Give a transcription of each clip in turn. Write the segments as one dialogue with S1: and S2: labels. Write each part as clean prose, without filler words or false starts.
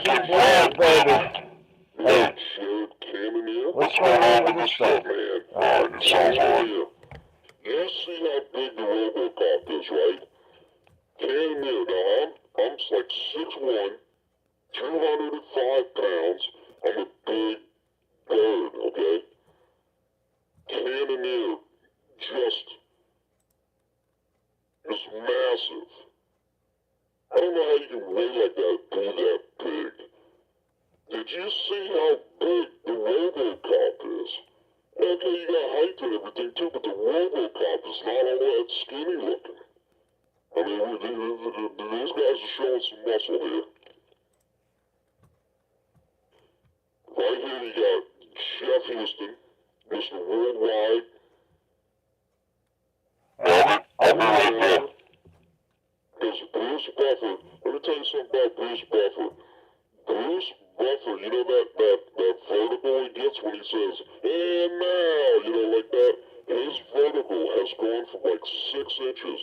S1: fucking vlog, baby.
S2: Hey, shared Calender?
S1: What's going on with this stuff?
S2: Man,
S1: Alright, it sounds hard.
S2: You see how big the Robocop is, right? Calender, now I'm like 6'1", 205 pounds. I'm a big bird, okay? Calender just is massive. I don't know how you can weigh like that, be that big. Did you see how big the Robocop is? Okay, you got height and everything too, but the Robocop is not all that skinny looking. I mean, these guys are showing some muscle here. Right here you got Chef Houston, Mr. Worldwide.
S1: I'll be right there.
S2: There's Bruce Buffer. Let me tell you something about Bruce Buffer. Bruce Buffer, you know that vertical he gets when he says, and now, you know, like that? His vertical has gone from like 6 inches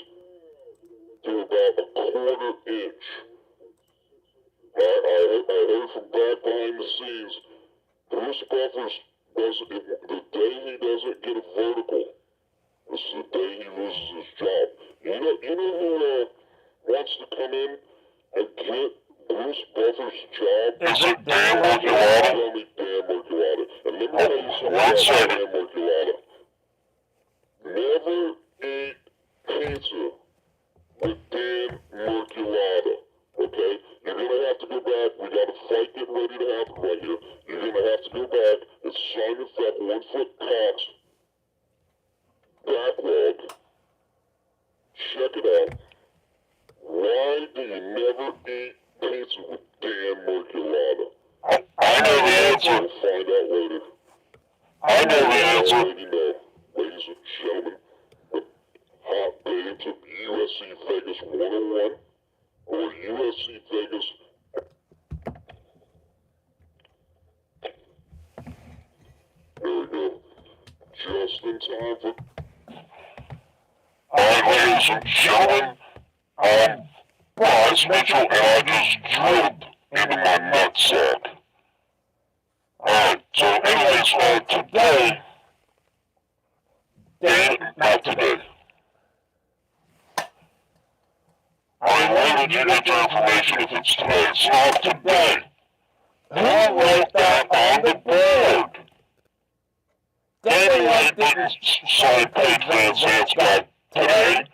S2: to about a quarter inch. I heard from back behind the scenes, Bruce Buffer the day he doesn't get a vertical, this is the day he loses his job. You know who wants to come in and get Bruce Buffer's job?
S1: Is it Dan Merculata?
S2: Tell me Dan Merculata. And let me tell you something
S1: one
S2: about
S1: second.
S2: Dan Merculata. Never eat pizza with Dan Merculata. Okay? You're gonna have to go back. We got a fight getting ready to happen right here. You're gonna have to go back and sign with that 1-foot Cox backlog. Check it out. Why do you never eat pizza with Dan Merculata?
S1: I know the answer.
S2: We'll find out later.
S1: I know the
S2: I
S1: answer.
S2: already know. Ladies and gentlemen, the hot babes of UFC Vegas 101 or UFC Vegas. There we go. Just in time for...
S1: Alright, ladies and gentlemen, Bryce Mitchell, and I just drilled into my nutsack. Alright, so anyways, today, not today. I wanted you to get your information if it's today. It's not today. Who wrote that on the board? Danny White didn't sign Paige VanZant's guy today.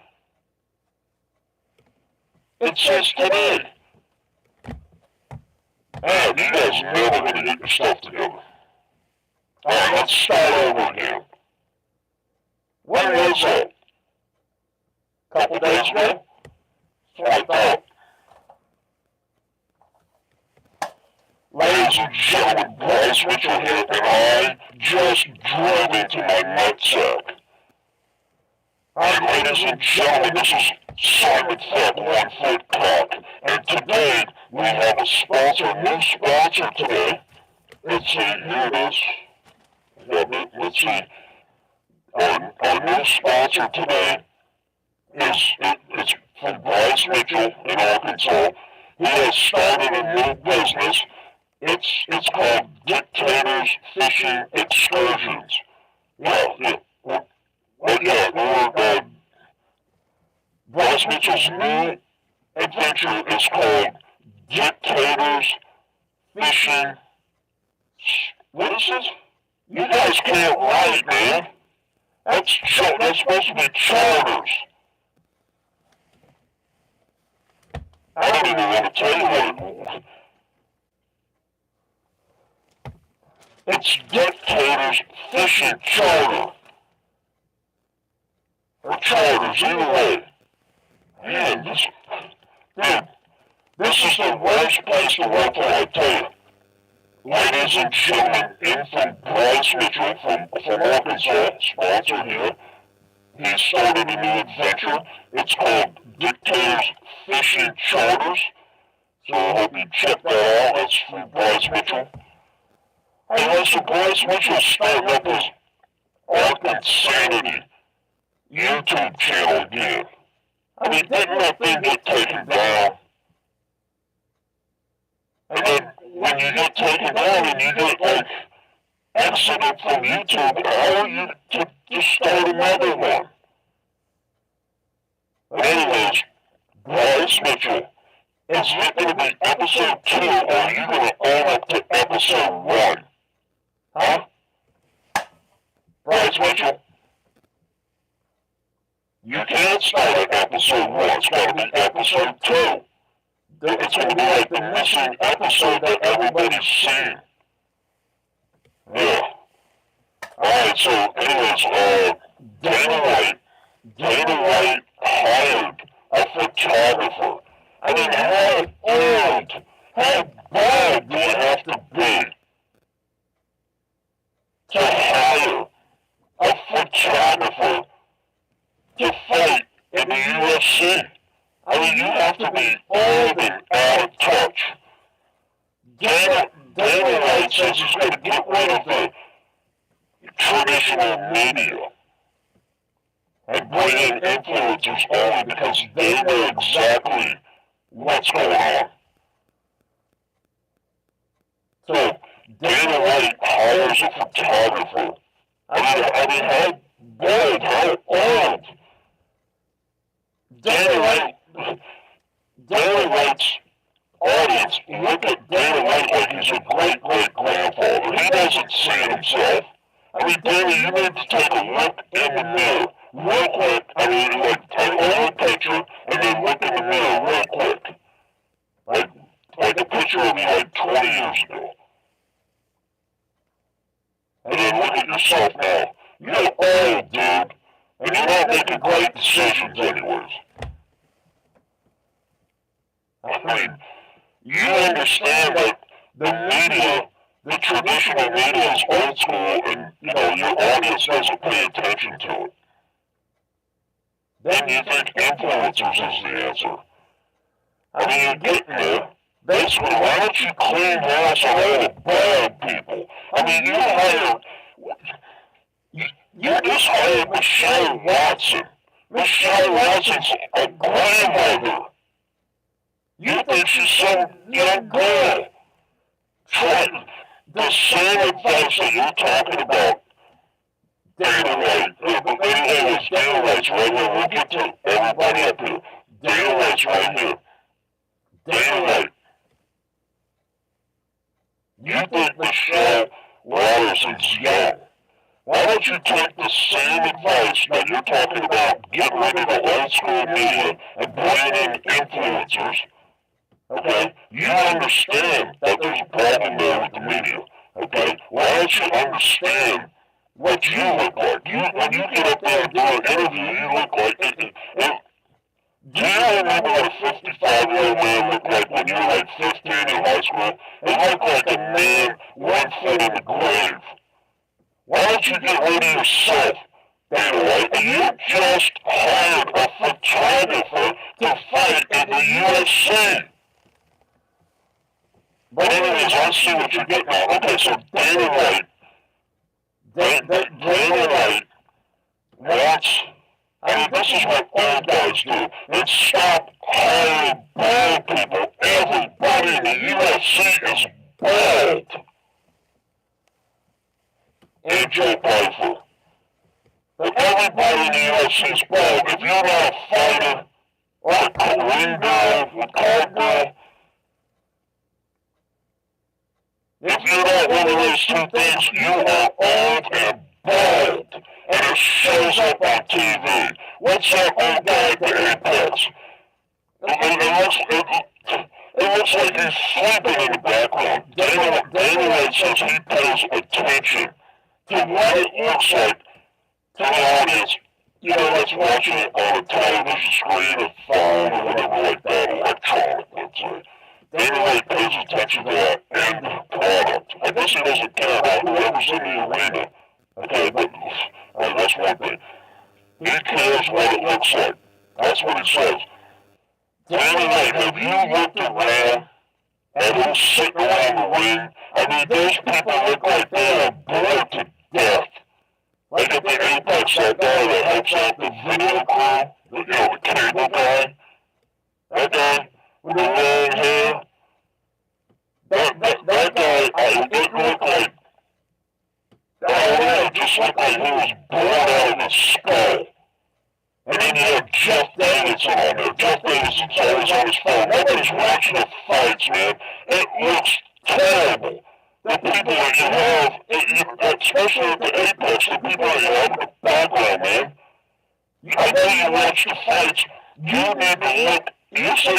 S1: It says today. Man, you guys are never going to get your stuff together. Alright, let's start over again. When was that? A couple days ago? That's what I thought. Ladies and gentlemen, Bryce Mitchell here, and I just drove into my nutsack. Alright, ladies and gentlemen, this is Simon Feck, 1-foot Cock, and today we have a sponsor, a new sponsor today. Let's see, here it is. Let's see. Our new sponsor today it's from Bryce Mitchell in Arkansas. He has started a new business. It's called Dictators Fishing Excursions. Bryce Mitchell's new adventure is called Dictators Fishing. What is this? You guys can't write, man. That's supposed to be charters. I don't even want to tell you what it's Dictators Fishing Charter. Or charters, either way. Man, this is the worst place to work for, I tell you. Ladies and gentlemen, in from Bryce Mitchell from Arkansas, sponsor here. He started a new adventure. It's called Dictators Fishing Charters. So I hope you check that out. That's from Bryce Mitchell. Hey, so Bryce Mitchell's starting up his Arkansanity YouTube channel again. I mean, didn't that thing get taken down? And then when you get taken down and you get, like, exited from YouTube, how are you to start another one? But anyways, Bryce Mitchell, is it going to be episode 2, or are you going to own up to episode 1? Huh? Bryce Mitchell, you can't start at episode 1. It's got to be episode 2. It's going to be like the missing episode that everybody's seen. Yeah. Alright, so anyways, Dana White hired a photographer. I mean, how bad do you have to be to hire a photographer to fight in the UFC? I mean, you have to be old and out of touch. Dana White says he's going to get rid of the traditional media and bring in influencers only because they know exactly what's going on. So, Dana White hires a photographer. I mean, how bold, how old. Dana White's audience look at Dana White like he's a great-great-grandfather. He doesn't see it himself. I mean, Dana, you need to take a look in the mirror real quick. I mean, like, take a picture and then look in the mirror real quick. Like a picture of me like 20 years ago. And then look at yourself now. You're old, dude. And you're not making great decisions anyways. I mean, you understand that the media, the traditional media is old school and, your audience doesn't pay attention to it. Then you think influencers is the answer. I mean, you're getting there. Basically, why don't you clean house on all the bad people? I mean, you just hired Michelle Watson. Michelle Watson's a grandmother. You think she's some young girl. Try the same advice that you're talking about. Dana White. Anyways, Dana White's right here. We'll get to everybody up here. Dana White's right here. Dana White. You think Michelle Waterson's young. Why don't you take the same advice that you're talking about, get rid of the old school media and bring in influencers? Okay? You understand that there's a problem there with the media. Okay? Why don't you understand what you look like? When you get up there and do an interview, you look like do you remember what a 55-year-old man looked like when you were like 15 in high school? It looked like a man 1 foot in the grave. Why don't you get rid of yourself, Dana White? You just hired a photographer to fight in the UFC. But anyways, I see what you're getting at. Okay, so Dana White wants... I mean, this is what old guys do. And stop hiring bald people. Everybody in the UFC is bald. And Joe Piper. But everybody in the UFC is bald. If you're not a fighter, or a Korean girl, a card girl, if you're not one of those two things, you are old and bald. And it shows up on TV. What's that old guy at the Apex? It looks like he's sleeping in the background. Dana White says he pays attention to what it looks like to the audience. That's watching it on a television screen, a phone, or whatever like that, electronic, let's say. Dana White pays attention to that end product. I guess he doesn't care about whoever's in the arena. Okay, but that's one thing. He cares what it looks like. That's what he says. Dana White, have you looked around at who's sitting around the ring? I mean, those people look like they are bored to death. Like at the Apex, that guy that helps out the video crew, the cable guy, that guy with the long hair, on there. Jeff Davison's always on his phone. Nobody's watching the fights, man. It looks terrible. The people that you have, especially at the Apex, the people that you have in the background, man. I know you watch the fights. You need to look. You say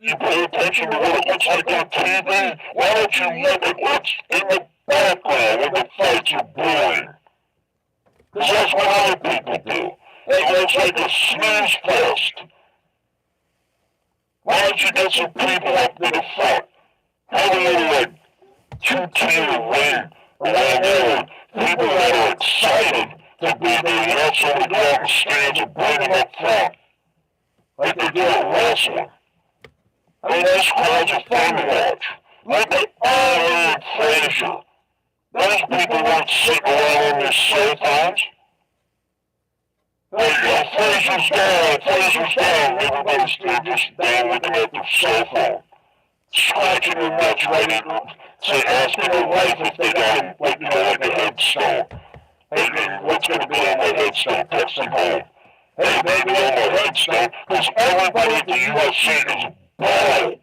S1: you pay attention to what it looks like on TV. Why don't you look at what's in the background when the fights are boring? Because that's what other people do. It looks like a snooze fest. Why don't you get some people up to the front? Have a little, like, two-tier ring around there. People that are excited to be there. You have somebody go out in the stands and bring them up front. Like they do at wrestling. I mean, those crowds are fun to watch. Look at Ali and Frazier. Those people weren't sitting around on their cell phones. Like, Frazier's down. Everybody's still just down looking at their cell phone. Scratching their nuts right in, say, asking their wife if they got, like, like a headstone. Hey, what's going to be on my headstone? Texting home. Hey, maybe on my headstone, because everybody at the UFC is bald.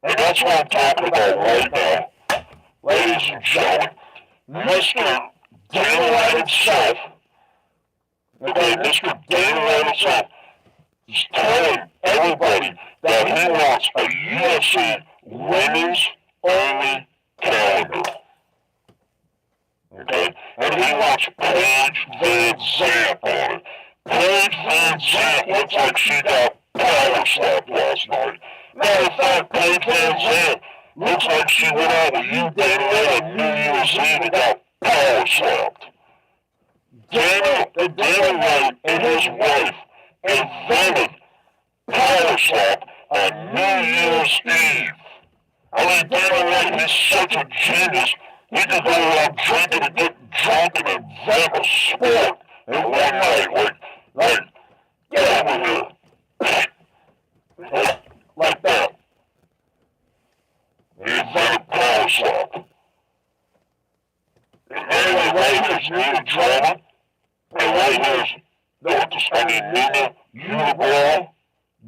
S1: And that's what I'm talking about right now. Ladies and gentlemen, Mr. Dana White himself, okay, Mr. Dana White himself, is telling everybody that he wants a UFC women's only calendar. Okay? And he wants Paige VanZant on it. Paige VanZant looks like she got power slapped last night. Matter of fact, Paige VanZant looks like she went out with you, Dana White, on New Year's Eve and got power slapped. Dana White and his wife invented power slap on New Year's Eve. I mean, Dana White, he's such a genius. He could go around drinking and get drunk and invent a sport in one night. Like, get over here. Like that. He invented power slap. Anyway, right here's Nina Drama. And right here's, Nina UNIBROW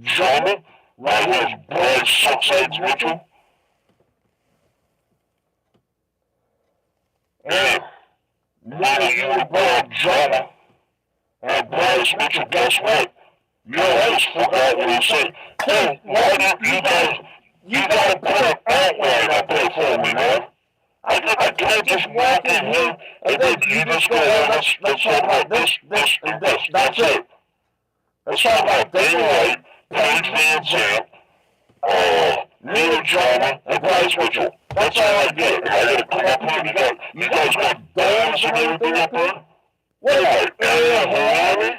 S1: Drama. Right here's Bryce Six Eggs Mitchell. And Nina UNIBROW Drama. And Bryce Mitchell, guess what? Your host forgot what he said. Hey, why don't you gotta put an outline up there for me, man. I can't just walk in here and then you just go, oh, let's talk about this, and this. That's it. Let's talk about Dana White, Paige VanZant, Nina Drama, and Bryce Mitchell. That's all I get. And I gotta come up here. You guys got dolls and everything up there? What am I, Area Hawaii?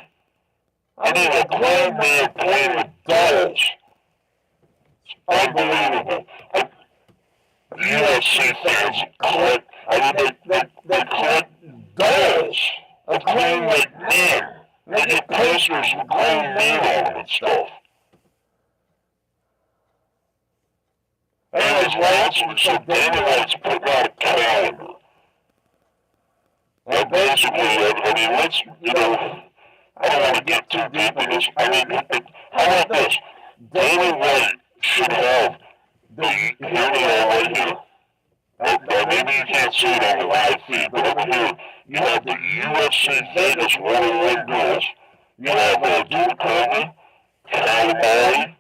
S1: I mean, a grown man playing with dolls. It's unbelievable. UFC fans collect, they collect dolls of grown like men. They get posters with grown men on them and stuff. Anyways, so Dana White's putting out a calendar. Well, basically, I mean, let's, I don't want to get too deep in this. I mean, how about this? Dana White should have here they are right here. Maybe you can't see it on the live feed, but over here, you have the UFC Vegas 101 girls. You have Duke Coleman, Calamari,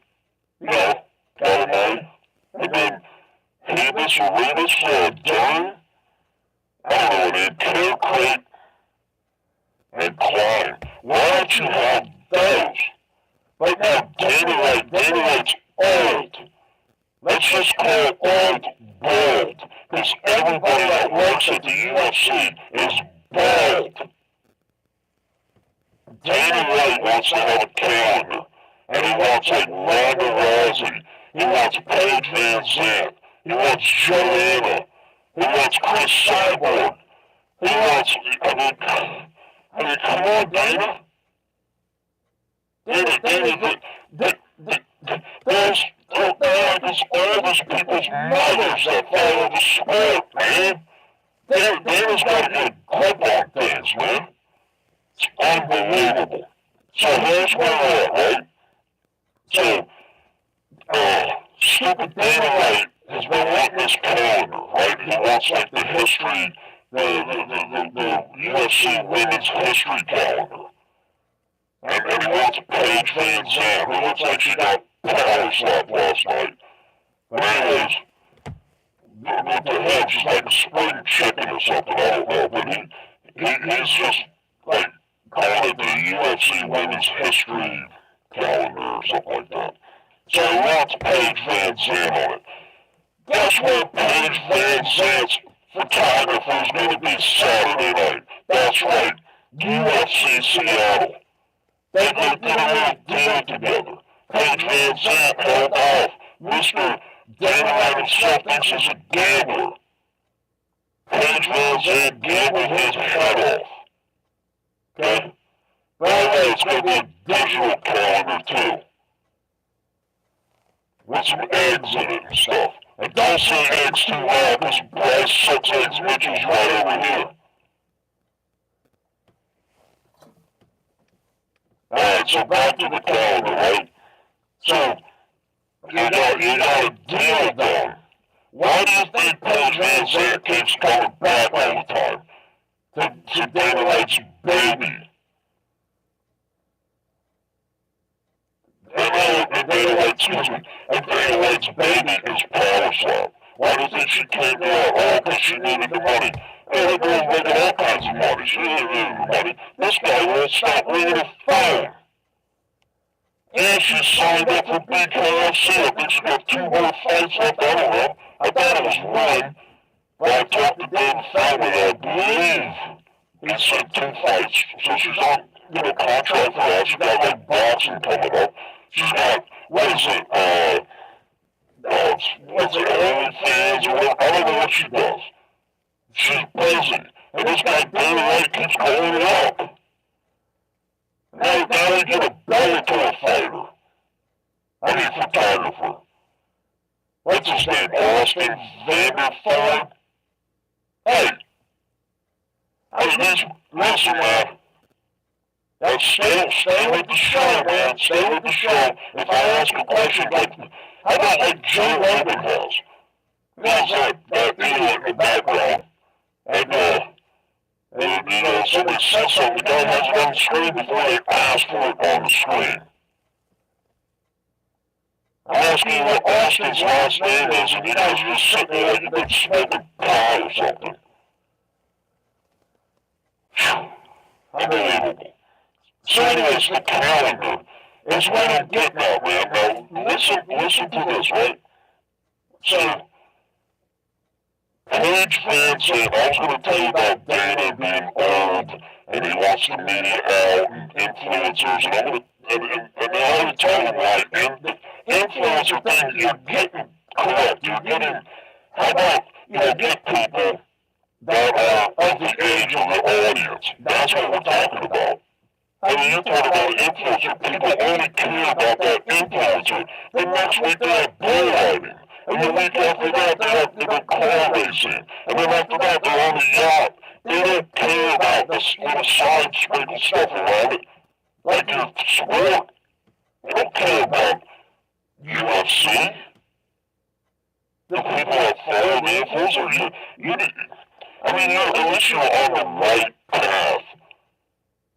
S1: Calamari, and then Hebus, Dern, I don't know, man, Care Crate, and Klein. Why don't you have those? Right now, Dana White's old. Let's just call it old bald, because everybody that works at the UFC is bald. Dana White wants to have a calendar, and he wants like Ronda Rousey, he wants Paige VanZant, he wants Joanna, he wants Chris Cyborg, he wants, I mean, come on, Dana. There's all these people's mothers that follow the sport, man. Dana's got to get a grip on things, man. It's unbelievable. So here's where we're at, right? So, stupid Dana White has been wanting this calendar, right? He wants like the history, the UFC women's history calendar. And he wants Paige VanZant, who looks like she got power slapped last night. But anyways, to him, she's like a spring chicken or something, I don't know. But he's just like calling it the UFC women's history calendar or something like that. So he wants Paige VanZant on it. Guess where Paige VanZant's photographer is going to be Saturday night? That's right, UFC Seattle. They're going to get a little deal together. Paige VanZant held off. Mr. Dana White himself thinks he's a gambler. Paige VanZant gambled his head off. Okay? By the way, it's going to be a digital calendar too. With some eggs in it and stuff. And don't say eggs too loud, because Bryce 6 eggs Mitchell's right over here. Alright, so back to the calendar, right? So, you got a deal done. Why do you think Paige VanZant keeps coming back all the time? To Dana White's baby. And Dana White's baby is Power Slap. Why do you think she came down? Oh, because she needed the money. And the girl's making all kinds of money. She didn't need the money. This guy won't stop ringing the phone. And she signed up for BKFC. I think she got 2 more fights left. I don't know. I thought it was one. But I talked to David Feldman, I believe he said 2 fights. So she's on, contract for that. She's got like boxing coming up. She's got, OnlyFans or whatever. I don't know what she does. She's busy. And this guy Dana White keeps calling her up. Now we get a Bellator fighter. I mean photographer. What's his name? Austin Vanderford? Hey! Listen, man. Stay with the show, man. Stay with the show. If I ask a question how about like Joe Rogan has? He has that idiot in the background. And somebody says something, the guy has it on the screen before they ask for it on the screen. I'm asking you what Austin's last name is, and you guys are just sitting there like you've been smoking pot or something. Unbelievable. So anyways, the calendar is what I'm getting at, man. Now, listen to this, right? So, Paige VanZant, I was going to tell you about Dana being old, and he wants the media out, and influencers, and I already told him why. And the influencer thing, you're getting correct. You're getting, how about, get people that are of the age of the audience. That's what we're talking about. I mean, you're talking about an influencer. People only care about that influencer. The next week they have bull riding. And the week after that they're car racing. And then after that they're on the yacht. They don't care about this little side sprinkle stuff around it. Like your sport. They don't care about UFC. The people that follow the influencer. At least you're on the right path.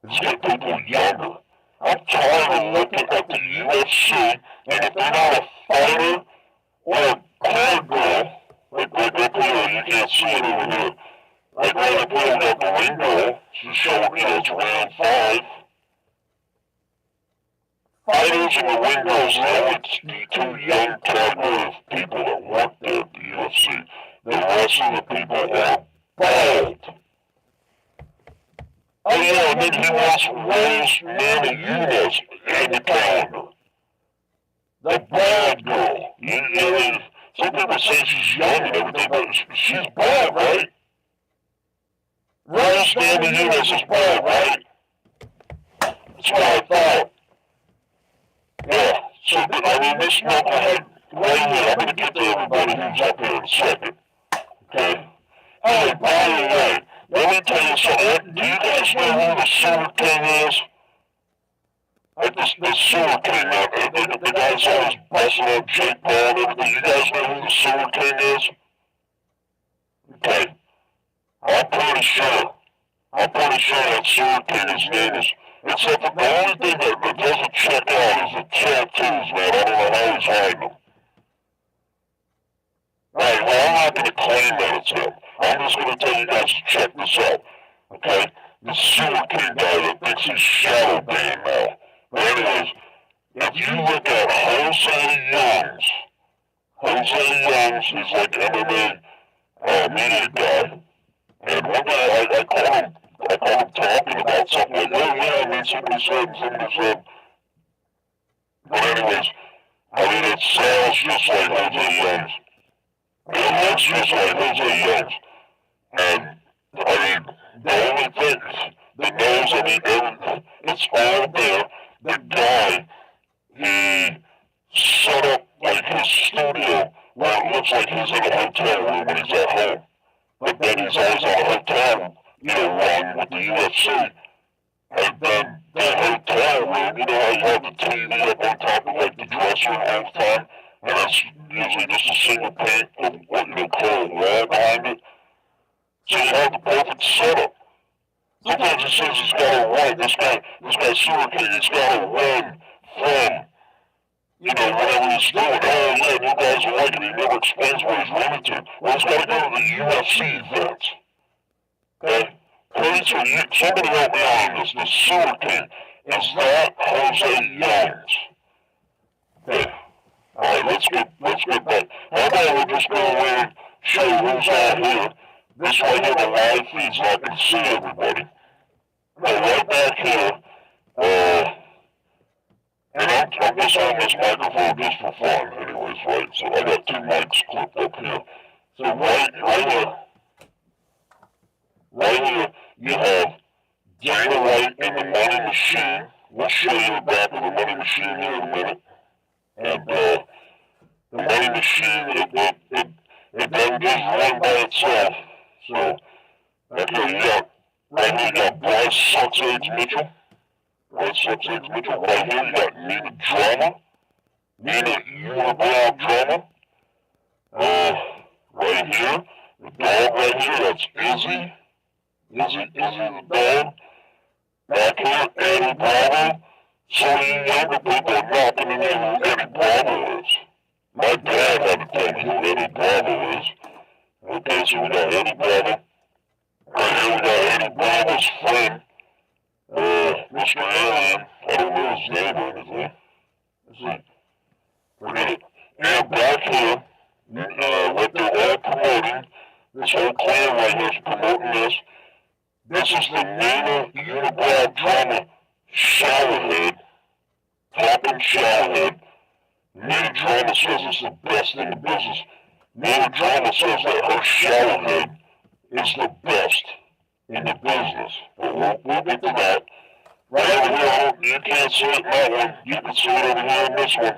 S1: Let's get people younger. I'm tired of looking at the UFC, and if they're not a fighter or a card girl, like they put her, you can't see it over here. Like they put her at the ring girl, she's showing it's round 5. Fighters and the ring girls, now it's the 2 young category of people that work there at the UFC. The rest of the people are bald. Oh yeah, and then he wants Rose Namajunas in the calendar. The bald girl. Some people say she's young and everything, but she's bald, right? Rose Namajunas is bald, right? That's what I thought. Yeah, so, this knucklehead right here, I'm going to get to everybody who's up here in a second. Okay? Oh, by the way, let me tell you something. Do you guys know who the Super King is? Like this Sewer King, the guy's always busting up Jake Paul and everything. You guys know who the Sewer King is? Okay. I'm pretty sure that Sewer King, his name is, except for the only thing that doesn't check out is the tattoos, man. I don't know how he's hiding them. Alright, well, I'm not going to claim that it's him. I'm just going to tell you guys to check this out. Okay? The Sewer King guy that thinks he's shadow banned now. But anyways, if you look at Jose Youngs, he's like MMA media guy. And one day I called him talking about something like, oh yeah, I mean, somebody said. But anyways, I mean, it sounds just like Jose Youngs. It looks just like Jose Youngs. And, I mean, the only thing, the nose, I mean, it's all there. The guy, he set up, like, his studio where it looks like he's in a hotel room when he's at home. But then he's always on a hotel, run with the UFC. And then the hotel room, you know how you have the TV up on top of, like, the dresser all the time? And that's usually just a single pane of what you call a wall behind it. So you have the perfect setup. Sometimes he says he's got to run, this guy Sewer King, he's got to run from, whatever he's doing. Oh, yeah, you guys are like it. He never explains what he's running to. Well, he's got to go to the UFC events. Okay? Please, somebody help me out on this. The Sewer King. Is that Jose Youngs? Okay. Alright, let's get back. How about we just go around, show who's all here. This way here, the live feed, so I can see everybody. Now, right back here, and I'm just on this microphone just for fun, anyways, right? So I got two mics clipped up here. So right here, you have Dana White and the Money Machine. We'll show you the back of the Money Machine here in a minute. And, the Money Machine, it doesn't just run by itself. So, right here you got Bryce Sucks Eggs Mitchell. Right here you got Nina Drama. Nina UNIBROW Drama. Right here, the dog right here, that's Izzy. Izzy the dog. Back here, Eddie Bravo. Some of you younger people are not going to know who Eddie Bravo is. My dad had to tell me who Eddie Bravo is. Okay, so we got Eddie Bravo. Right here we got Eddie Bravo's friend, Mr. Allen. I don't know his name or anything. Let's see. Forget it. And back here, what they're all promoting, this whole clan right here is promoting this. This is the Nina UNIBROW Drama showerhead, talking showerhead. Nina Drama says it's the best in the business. Nina Drama says that her showerhead is the best in the business. But we'll get to that. Right over here, you can't see it in that one. You can see it over here in this one.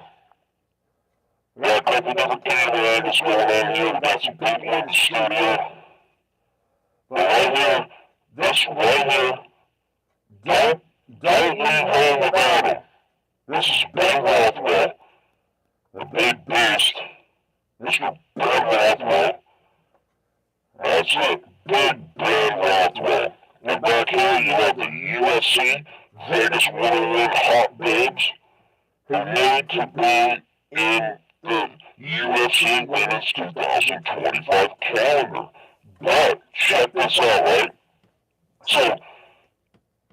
S1: We got a couple different camera angles going on here. We got some people in the studio. But right here, this right here, don't leave home without him. This is Ben Rothwell, the big beast. Mr. Ben Rothwell. That's it, Big Ben Rothwell. And back here you have the UFC Vegas 101 hot babes who need to be in the UFC Women's 2025 calendar. But check this out, right? So,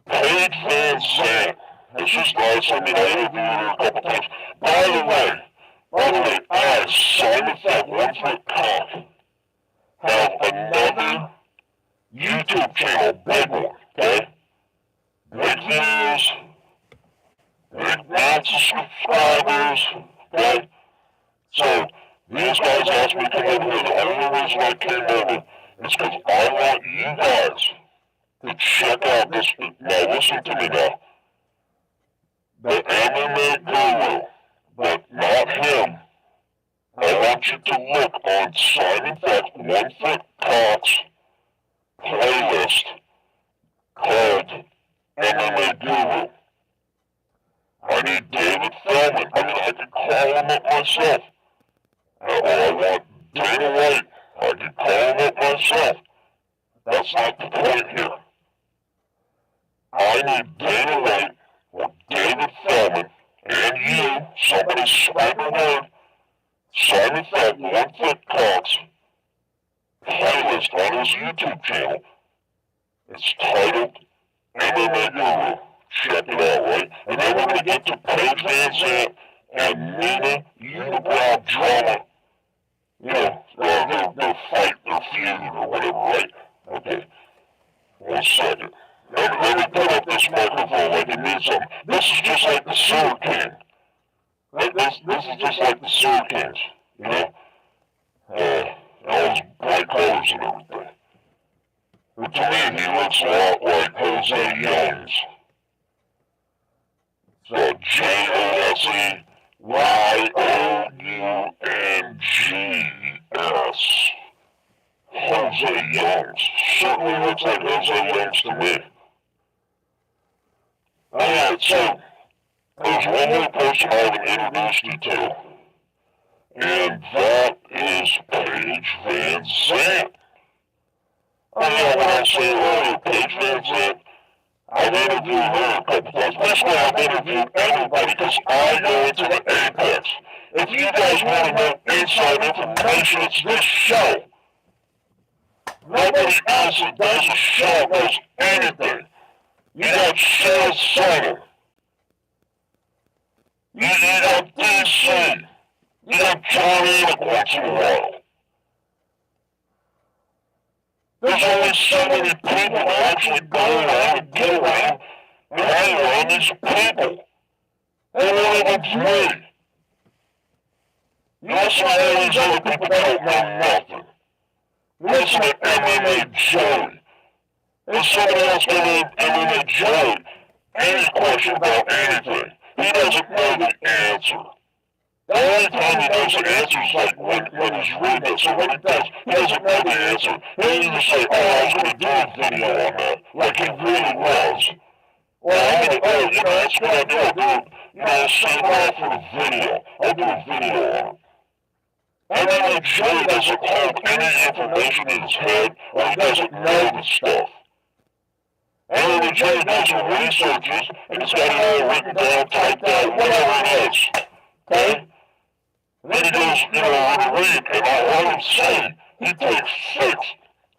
S1: Paige VanZant has just nice. I mean, I interviewed her a couple times. By the way, I, Simon Fat 1 Foot Cock, have another YouTube channel, big one, okay? Big views, big amounts of subscribers, okay? So, these guys asked me to come over here. The only reason I came over is because I want you guys to check out this. Now, listen to me now. The MMA guru, but not him. I want you to look on Simon Fat 1 Foot Cock's playlist called MMA Guru. David Feldman. I mean, I could call him up myself. Or I want Dana White. I could call him up myself. That's not the point here. I need Dana White or David Feldman and you, somebody spread the word, Simon Fett, 1 Foot Cox, playlist on his YouTube channel. It's titled MMA Guru. Check it out, right? And then we're going to get to Paige VanZant and Nina UNIBROW drama. You know, their fight, their feud, or whatever, right? Okay. 1 second. Let me put up this microphone like it means something. This is just like the Sewer King. This is just like the Sewer Kings, you know? All his bright colors and everything. But to me, he looks a lot like Jose Youngs. So Joseyoungs. Jose Youngs. Certainly looks like Jose Youngs to me. Alright, so there's one more person I haven't introduced you to, and that is Paige VanZant. Oh yeah, when I say earlier, Paige VanZant, I've interviewed her a couple times. Basically, I've interviewed everybody because I go into the apex. If you guys want to know inside information, it's this show. Nobody else that does a show knows anything. You got Cheryl Simon. You got DC. You got John Enoch once in a while. There's only so many people that actually go around and get around and hang around these people. And one of them's me. You listen to all these other people that don't know nothing. You listen to MMA Joey. There's somebody else going to MMA Joey. Any question about anything. He doesn't know the answer. The only time he knows the answer is like when he's reading it. So when he does, he doesn't know the answer. He'll either say, oh, I was going to do a video on that, like he really was. Or I'm going to, oh, you know, that's what I do. I'll do it, you know, I'll save it all for the video. I'll do a video on it. And then when Joey doesn't hold any information in his head, or he doesn't know the stuff. And then when Joey does the researches, and he's got it all written down, typed out, whatever it is. Okay? And then he goes, you know, on a read, and I heard him say he takes 6,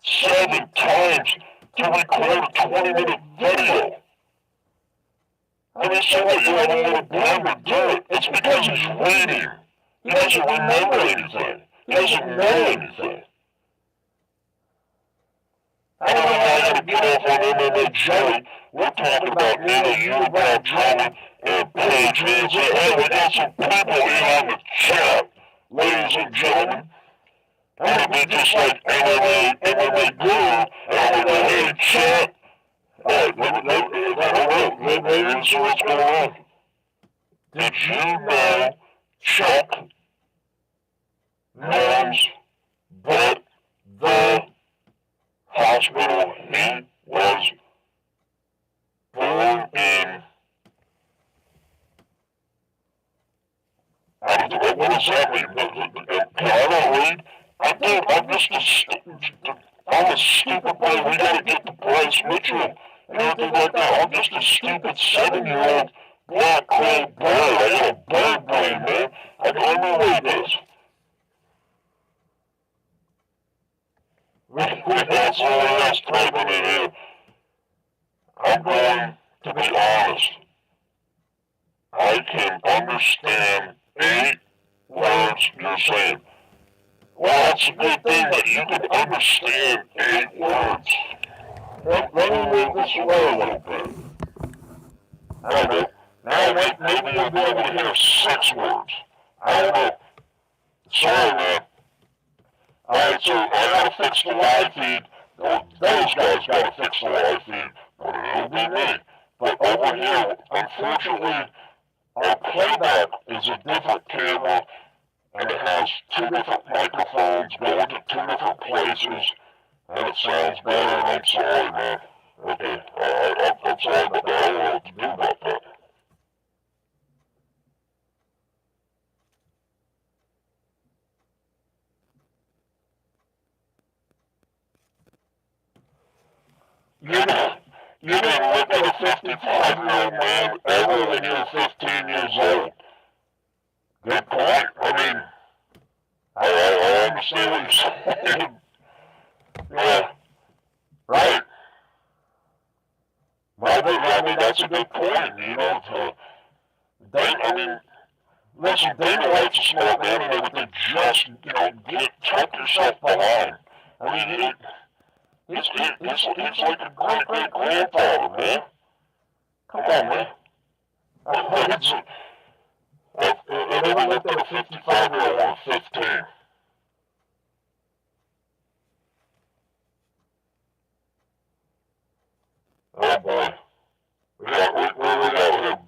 S1: 7 times to record a 20-minute video. I mean, so what, you have a little blender do it. It's because he's reading. He doesn't remember anything. He doesn't know anything. I don't know how I gotta get off on MMA Joey. We're talking about Nina UNIBROW drama and Paige VanZant. Hey, we got some people in on the chat, ladies and gentlemen. I'm gonna be just like MMA Guru, and I'm gonna go, hey, chat. Alright, let me see what's going on. Did you know Chuck Norris bought the hospital he was born in? I don't know, what does that mean? Can I not read? I'm a stupid boy. We gotta get to Bryce Mitchell and everything like that. I'm just a stupid 7-year-old black crow bird. I got a bird brain, man. I don't know what it is. That's all I was typing in here. I'm going to be honest. I can understand 8 words you're saying. Well, that's a good thing that you can understand 8 words. Let me move this away a little bit. I don't know. Now wait, maybe you'll be able to hear 6 words. I don't know. Sorry, man. Alright, so I gotta fix the live feed. Those guys gotta fix the live feed. But it'll be me. But over here, unfortunately, our playback is a different camera, and it has 2 different microphones going to 2 different places, and it sounds better, and I'm sorry, man. Okay, I'm sorry about that. I don't know what to do about that. you didn't look at a 55-year-old man ever when you were 15 years old. Good point. I mean, I understand what you're saying. Yeah. Right. Well, I mean, that's a good point, you know. Listen, Dana White's a smart man and everything, just, tuck yourself behind. I mean, he's like a great-great-grandfather, man. Come on, man. I never looked at a 55-year-old or 15. Oh, boy. We got him.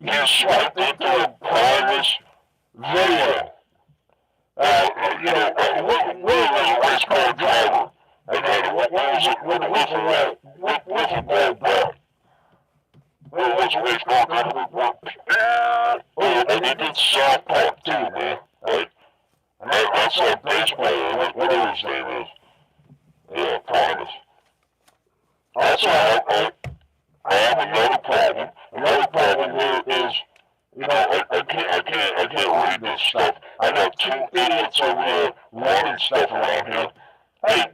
S1: You swiped into a priceless video. Willie was a race car driver. And what was it with a wiffle ball bat? Willie was a race car driver. Oh, and he did South Park too, man. Right? And that's that bass player, whatever his name is. Yeah, Primus. Also, I have another problem. Another problem here is, I can't read this stuff. I got two idiots over here running stuff around here. Hey,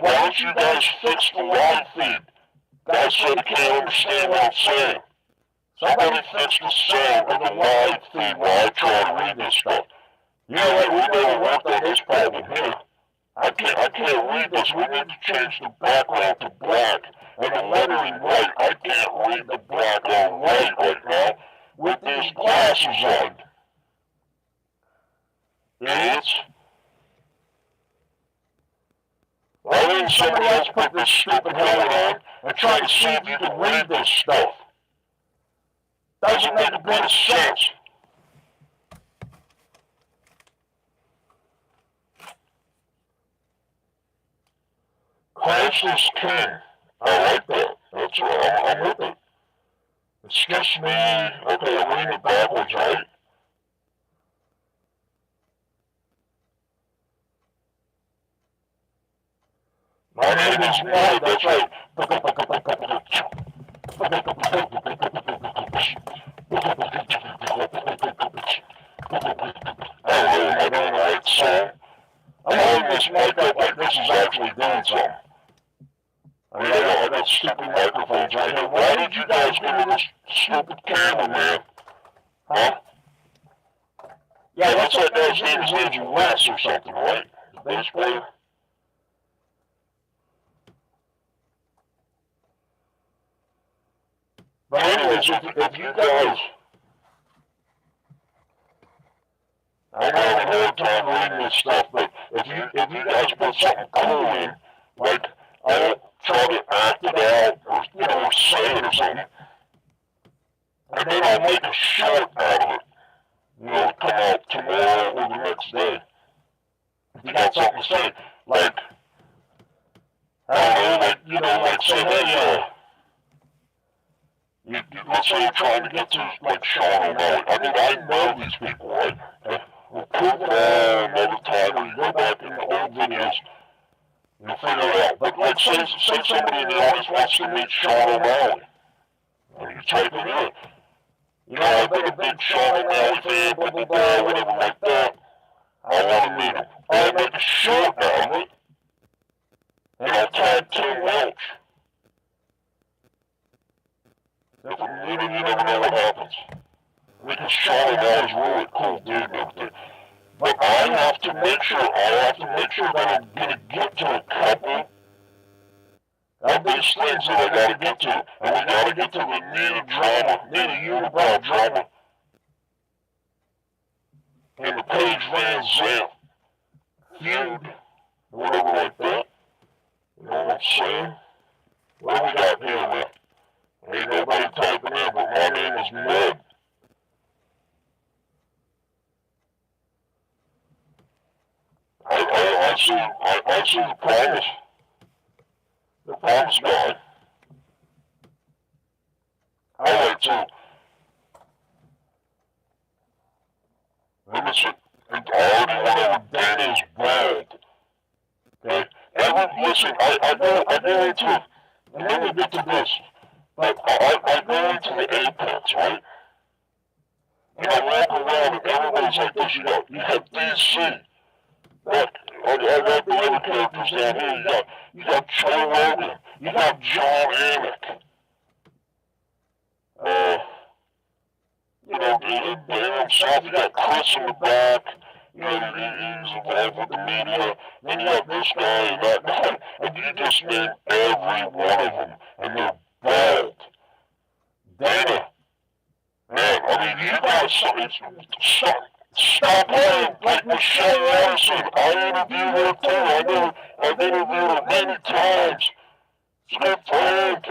S1: why don't you guys fix the live feed? Guys said they can't understand what I'm saying. Somebody fix the sound of the live feed while I try to read this stuff. You know what? We never worked on this problem here. I can't read this. We need to change the background to black and the lettering white. I can't read the black or white right now with these glasses on. Idiots. Why didn't somebody else put this stupid helmet on and try to see if you can read this stuff? Doesn't make a bit of sense. Crash is king. I like that. That's right. I'm with it. It's just me. Okay, I'm reading it backwards, right? My name is White. That's right. Am I doing the right song? I'm holding this mic up like this is actually doing something. I mean, I got stupid microphones right here. Why did you guys give me this stupid camera, man? Huh? Yeah, what's that guy's name? His name's Wes or something, right? The bass player? But anyways, if you guys... I know I have a hard time reading this stuff, but if you guys put something cool in, like, I'll try to act it out, or say it or something, and then I'll make a short out of it. Come out tomorrow or the next day. If you got something to say, like, I don't know, like say, hey, let's say you're trying to get to, like, Sean O'Malley. I mean, I know these people, right? We'll prove it all another time, or you go back in the old videos, and figure it out. But, like, say somebody in the audience wants to meet Sean O'Malley. And you type it in. I've been a big Sean O'Malley fan, blah, blah, blah, whatever like that. I want to meet him. I'll make a short out of it, and I'll tag Tim Welch. If I'm leaving, you never know what happens. Because Sean O'Malley's really a cool dude and everything. But I have to make sure that I'm going to get to a couple of these things that I got to get to. And we got to get to the UNIBROW drama, and the Paige VanZant feud, or whatever like that. You know what I'm saying? What do we got here, man? Ain't nobody typing in, but my name is Ned. I see the promise. The promise guy. Alright, so let me see. And listen, I go into, and then we get to this, but I go into the Apex, right? And I walk around and everybody's like this. You have DC. I got the other characters down here. You got Joe Rogan. You got John Anik. You know, Darren himself. You got Chris in the back. You know, he's involved with the media. Then you got this guy and that guy. And you just name every one of them. And they're bald. Dana. Man, I mean, you guys stop playing like Michelle Larson. I interviewed her too. I've interviewed her many times. She's a good friend.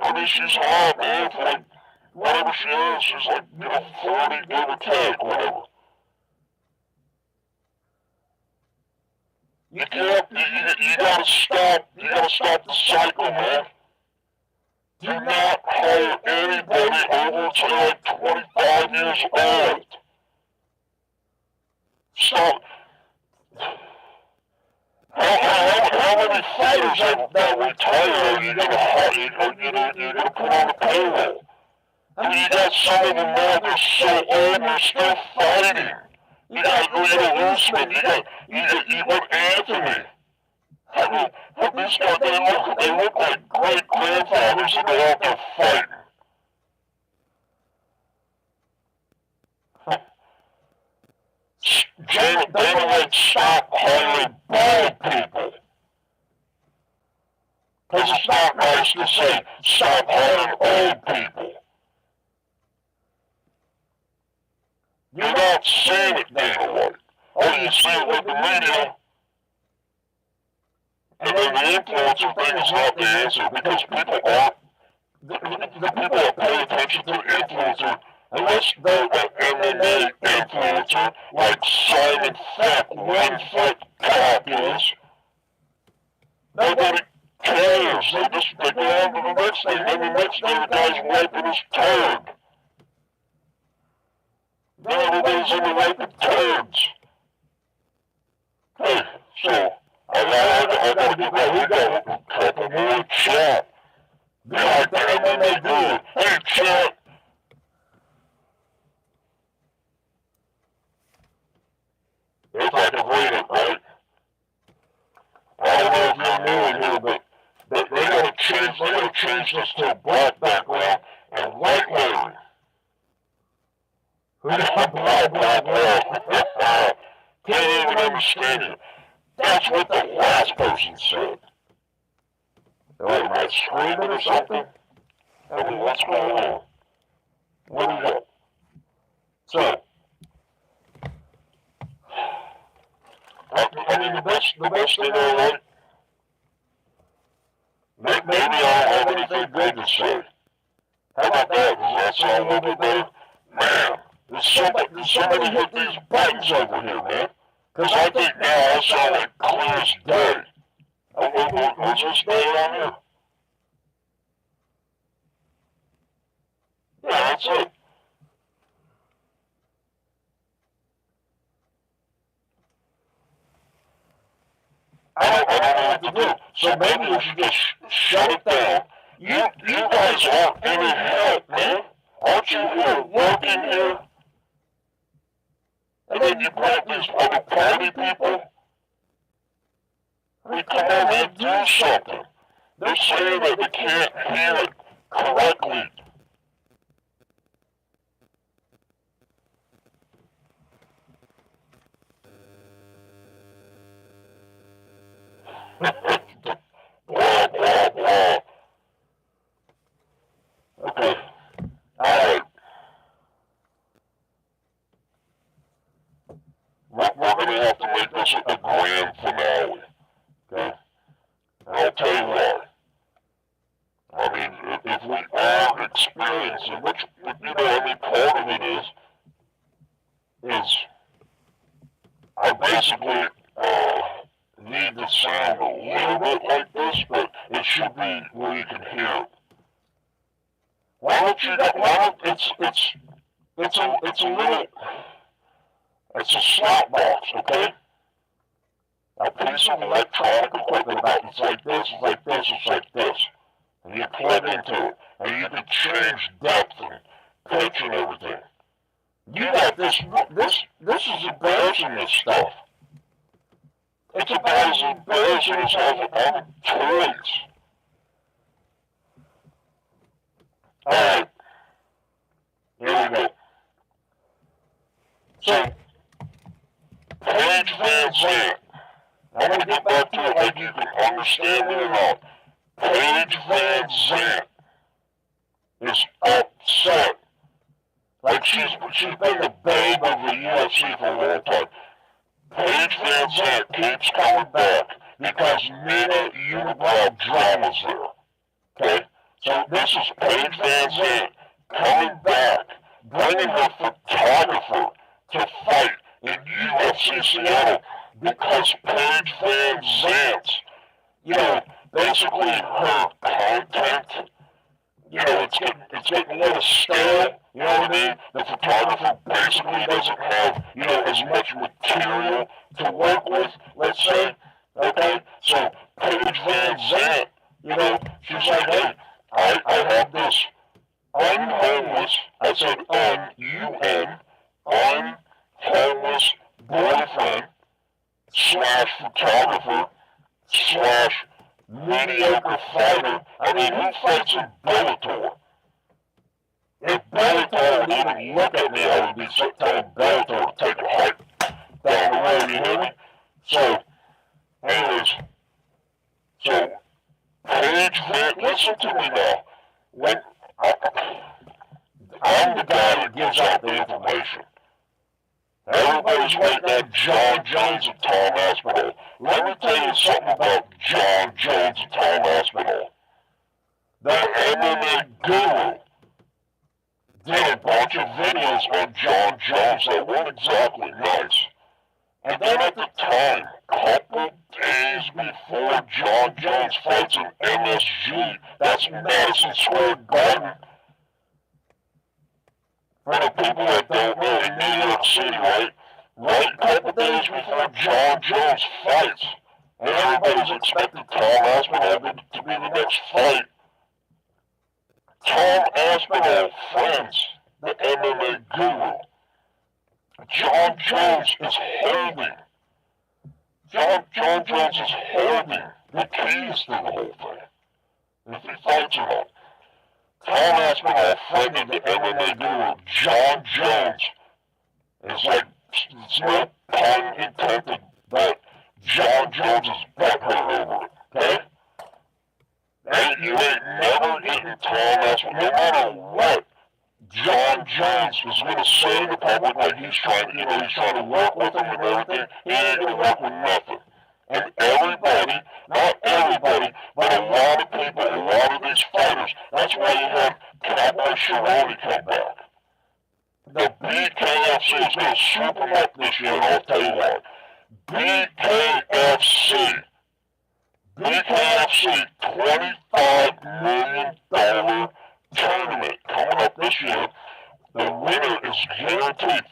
S1: I mean, she's hot, man. For like, whatever she is, she's like, 40, give or take, whatever. You gotta stop the cycle, man. Do not hire anybody over to like 25 years old. Stop. How many fighters that retire are you gonna hire? You're gonna put on the payroll? I mean, you got some of them now, they're so old, they're still fighting. You got Womesns, you got Anthony. I mean, these guys, they look like great-grandfathers and they're out there fighting. Dana like stop hiring bald people. Because it's not nice to say, stop hiring old people. You're not seeing it, Dana White. Oh, you see it with the media. And then the influencer thing is not the answer, because people aren't, the people that pay attention to the influencer, unless they're an MMA influencer, like Simon FeCKing, 1 foot cop is, nobody cares. They go on to the next thing, and the next thing the guy's wiping his turd. Then everybody's into wiping turds. Hey, so, I gotta get back. We got a couple more chat. Be like the MMA guru. Hey, chat. If I can read it, right? I don't know if you're new in here, but they gotta change this to a black background and white lettering. Who got black? Can't even understand it. That's what the last person said. Like, am I screaming or something? I mean, what's going on? What do you got? So, I mean, the best thing I like, maybe I don't have anything good to say. How about that? Does that sound a little bit better? Man, does somebody hit these buttons over here, man? Because I think now I sound like clear as day. Was this day on here? Yeah, that's it. I don't know what to do. So maybe we should just shut it down. You guys aren't any help, man. Aren't you here working here? And then you bring these other party people? I mean, come on, man, do something. They're saying that we can't hear it correctly. Blah, blah, blah. Okay. Alright. We're gonna have to make this a grand finale. Okay? And I'll tell you why. I mean, if we are experiencing, which, I mean, part of it is I basically, need to sound a little bit like this, but it should be where you can hear it. It's a slot box, okay? a piece of electronic equipment about it's like this, it's like this, it's like this. And you plug into it, and you can change depth and pitch and everything. You got this is embarrassing, this stuff. It's about as embarrassing as having toys. Alright. Here we go. So, Paige VanZant. I want to get back to it like you can understand me or not. Paige VanZant is upset. Like she's been the babe of the UFC for a long time. Paige VanZant keeps coming back because Nina UNIBROW drama's there. Okay? So this is Paige VanZant coming back, bringing her photographer to fight in UFC Seattle because Paige VanZant's, basically her content, it's getting a little stale, you know what I mean? The photographer basically doesn't have, as much material to work with, let's say, okay? So Paige VanZant, she's like, hey, I have this unhomeless, I said un-U-N, unhomeless boyfriend slash photographer slash mediocre fighter. I mean, who fights in Bellator? If Bellator would even look at me, I would be telling Bellator to take a hike down the road, you hear me? So, anyways, Paige VanZant, listen to me now. I'm the guy that gives out the information. Everybody's waiting on John Jones and Tom Aspinall. Let me tell you something about John Jones and Tom Aspinall. The MMA guru did a bunch of videos on John Jones that weren't exactly nice. And then at the time, a couple days before John Jones fights in MSG, that's Madison Square Garden, for the people that don't know, in New York City, right? Right, a couple days before John Jones fights, and everybody's expecting Tom Aspinall to be the next fight. Tom Aspinall friends the MMA guru. John Jones is holding the keys to the whole thing. If he fights or not. Tom Aspinall friended the MMA guru. John Jones is like, it's no pun intended, but John Jones is butthurt over it, okay? And you ain't never getting Tom Aspinall, no matter what John Jones is going to say to the public, like he's trying to work with him and everything, he ain't going to work with nothing. And everybody, not everybody, but a lot of people, a lot of these fighters, that's why you have Cowboy Cerrone come back. The BKFC is going to swoop him up this year, and I'll tell you why. BKFC, $25 million tournament coming up this year. The winner is guaranteed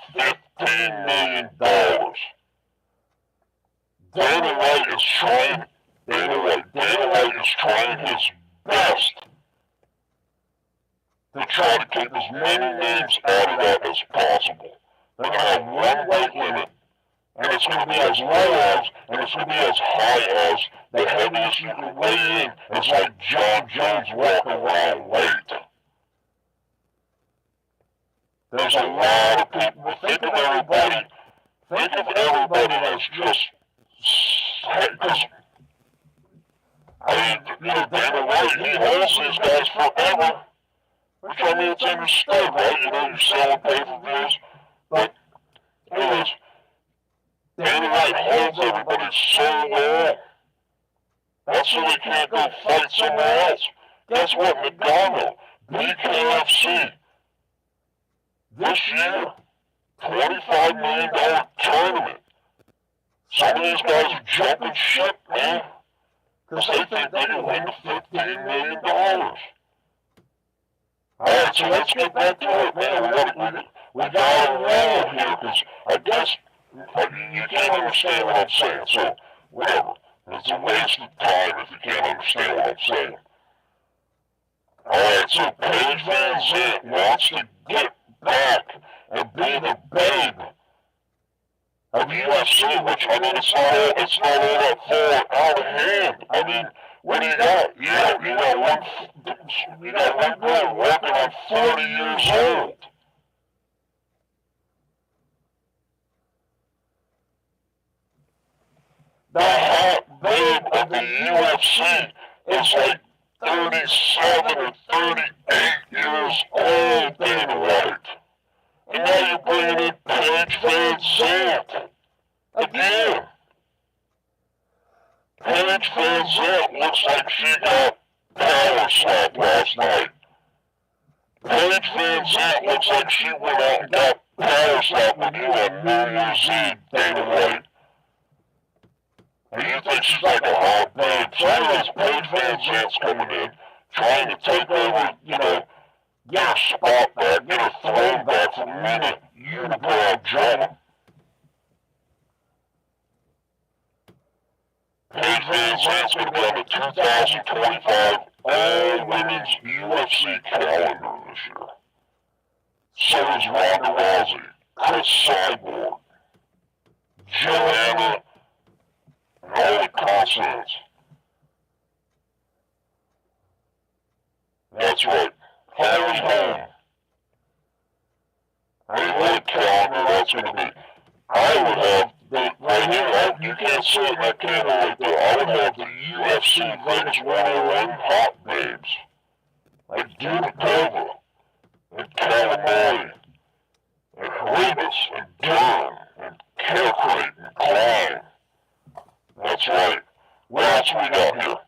S1: $15 million. Dana White is trying his best to try to keep as many names out of that as possible. They're going to have one weight limit, and it's going to be as low as, and it's going to be as high as, the heaviest you can weigh in is like John Jones walking around weight. There's a lot of people, think of everybody that's just, because, Dana White, he holds these guys forever, which, it's understood, right? You're selling pay-per-views, but, anyways, Dana White holds everybody so long. That's so they can't go fight somewhere else. Guess what, Nagano, BKFC, this year, $25 million tournament. Some of these guys are jumping ship, man, because they think they can win the $15 million. Alright, so let's get back to it, man. We got to roll here, because I guess you can't understand what I'm saying. So, whatever. It's a waste of time if you can't understand what I'm saying. Alright, so Paige VanZant wants to get back and be the babe of UFC, which, I mean, it's not all that far out of hand. I mean, what do you got? You got one girl working on 40 years old. The hot babe of the UFC is like 37 or 38 years old, Dana White. And now you're bringing in Paige VanZant. Again. Paige VanZant looks like she got power slapped last night. Paige VanZant looks like she went out and got power slapped with you on New Year's Eve, Dana White. And you think she's like a hot babe. So anyways, Paige VanZant's coming in, trying to take over, get a spot back, get a throne back from Mina UNIBROW John. Paige VanZant's going to be on the 2025 All-Women's UFC Calendar this year. So is Ronda Rousey, Chris Cyborg, Joanna, and all the consonants. That's right, Holly Holm. I mean, what a calendar that's going to be. I would have, right here, you can't see it in that camera right there, I would have the UFC Vegas 101 hot babes. Like Dudakova, and Calamari, and Haribas, and Durham, and Carracrate, and Klein. That's right. What else we got here?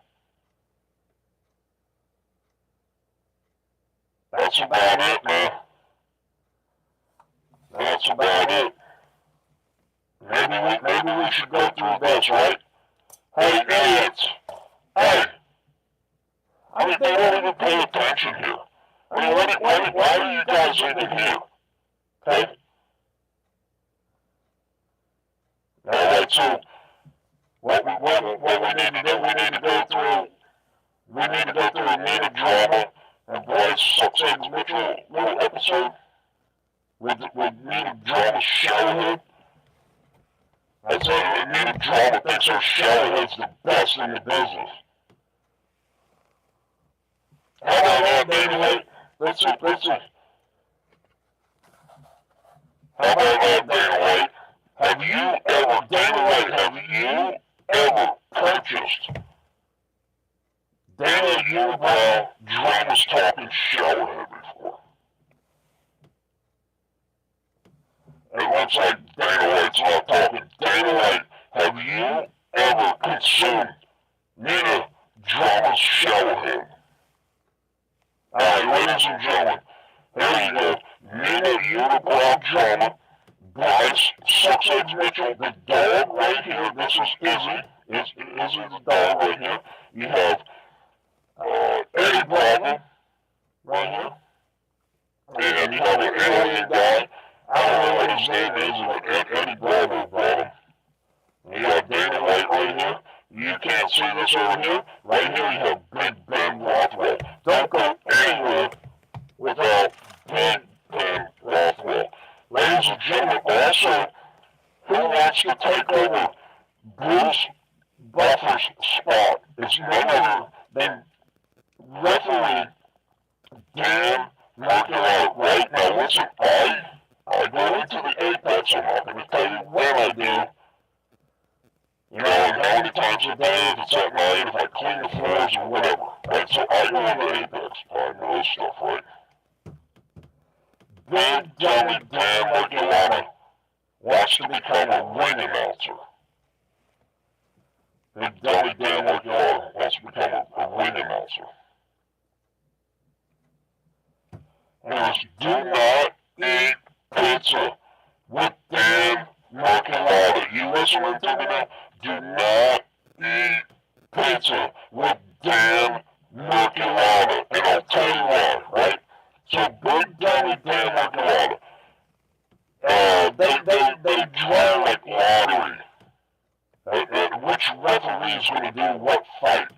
S1: That's about it, man. That's about it. Maybe we should go through this, right? Hey, idiots! Hey! I mean, they don't even pay attention here. I mean, why are you guys even here? Okay? Alright, so, what we need to do, we need to go through a Nina drama and Bryce Sucks Mitchell little episode with Nina drama showhead. I'd say Nina drama thinks her showhead's the best in the business. How about that, Dana? Let's see. How about that, Dana White? Have you ever purchased Dana UNIBROW Drama's Talking Showerhead before? It looks like Dana White's not talking. Dana White, have you ever consumed Nina Drama's Showerhead? Alright, ladies and gentlemen, here you go. Nina UNIBROW Drama, Bryce Sucks Mitchell, the dog right here. This is Izzy. Izzy the dog right here. You have Eddie Bravo right here. And you have an alien guy. I don't know what his name is, but Eddie Bravo brought him. You have Dana White right here. You can't see this over here. Right here you have Big Ben Rothwell. Don't go anywhere without Big Ben Rothwell. Ladies and gentlemen, also, who wants to take over Bruce Buffer's spot? It's none other than referee Dan Marquardt. Right now, listen, I go into the Apex, I'm not going to tell you when I do. And how many times a day, if it's at night, if I clean the floors or whatever. Right, so I go into Apex, I know this stuff, right? Big Dummy Dan Marquardt wants to become a ring announcer. Big Dummy Dan Marquardt wants to become a ring announcer. Anyways, do not eat pizza with Dan Marquardt. You listening to me now? Do not eat pizza with Dan Marquardt. And I'll tell you why, right? So Big Dummy Dan Marquardt, they draw like lottery. Which who's going to do what fight.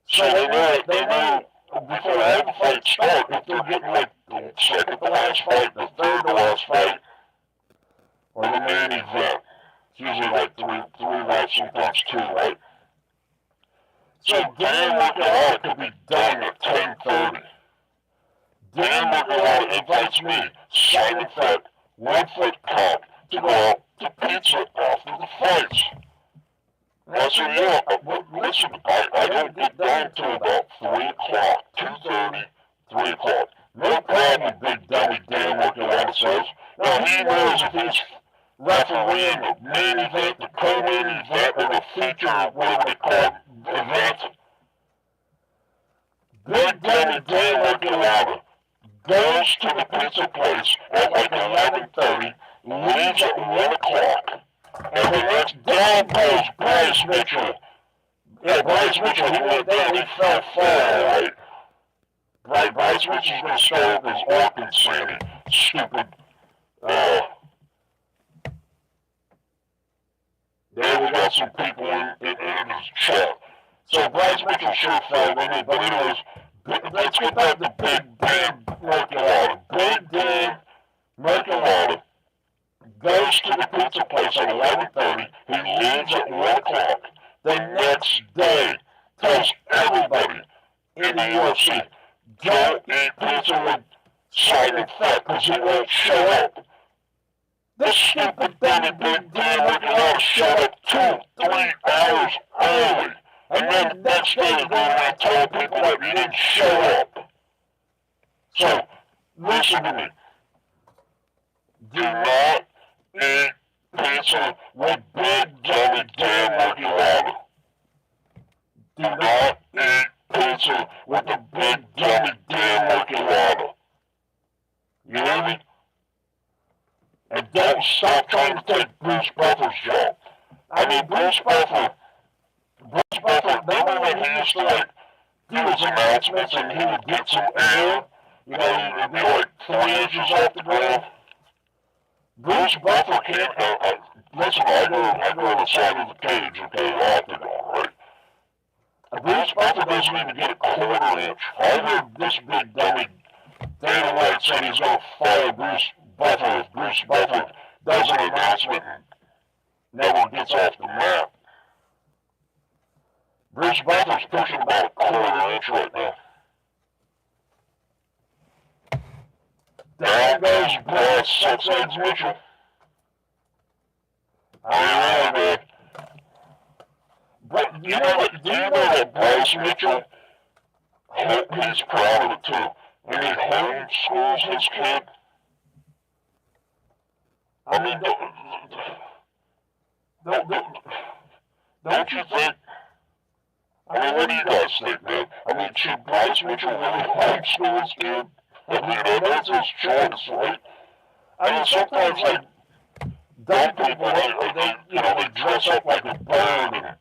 S1: So they know before all the fights start, if they're getting like the second to last fight, the third to last fight, or the main event. It's usually like three rounds, sometimes two, right? So Dan Michelada could be done at 10:30. Dan Michelada invites me, Simon Fett, 1 foot cock, to go out to pizza after the fights. And I said, yeah, listen, I don't get done until about 3 o'clock, 2:30, 3 o'clock. No problem, big dummy Dan Michelada says. Now he knows if he's refereeing the main event, the co-main event, or the feature, whatever they call it, event. Big dummy Dan Michelada goes to the pizza place at like 11:30, leaves at 1 o'clock, and the next down goes Bryce Mitchell. Yeah, Bryce Mitchell, he went down, he fell far, right? Bryce Mitchell's going to start with his Arkansas, stupid, there we got some people in his chat. So Bryce Mitchell sure fell in it, but anyways, let's get back to Big Dan Michelada. Big Dan Michelada goes to the pizza place at 11:30. He leaves at 1 o'clock. The next day, tells everybody in the UFC, don't eat pizza with Simon Fett because he won't show up. This stupid dummy Big Dan Michelada showed up 2-3 hours early. And then the next day you go around and tell people that you didn't show up. So, listen to me. Do not eat pizza with Big Dummy Dan Michelada. Do not eat pizza with the Big Dummy Dan Michelada. You hear me? And don't stop trying to take Bruce Buffer's job. I mean, Bruce Buffer, remember when he used to like do his announcements and he would get some air? You know, he would be like 3 inches off the ground. Bruce Buffer can't, listen, I go on the side of the cage, okay, octagon, right? Bruce Buffer doesn't even get a 1/4 inch. I heard this big dummy Dana White said he's going to fire Bruce Buffer if Bruce Buffer does an announcement and never gets off the mat. Bruce Buffer's pushing about a 1/4 inch right now. Down goes Bryce Six Eggs Mitchell. I know, man. But you know what? Do you know that Bryce Mitchell, he's proud of it too. And he homeschools his kid. I mean, don't you think? I mean, what do you guys think, man? I mean, should Bryce Mitchell really homeschool his kid? I mean, I know it's his choice, right? I mean, sometimes, like, dumb people, they dress up like a bird and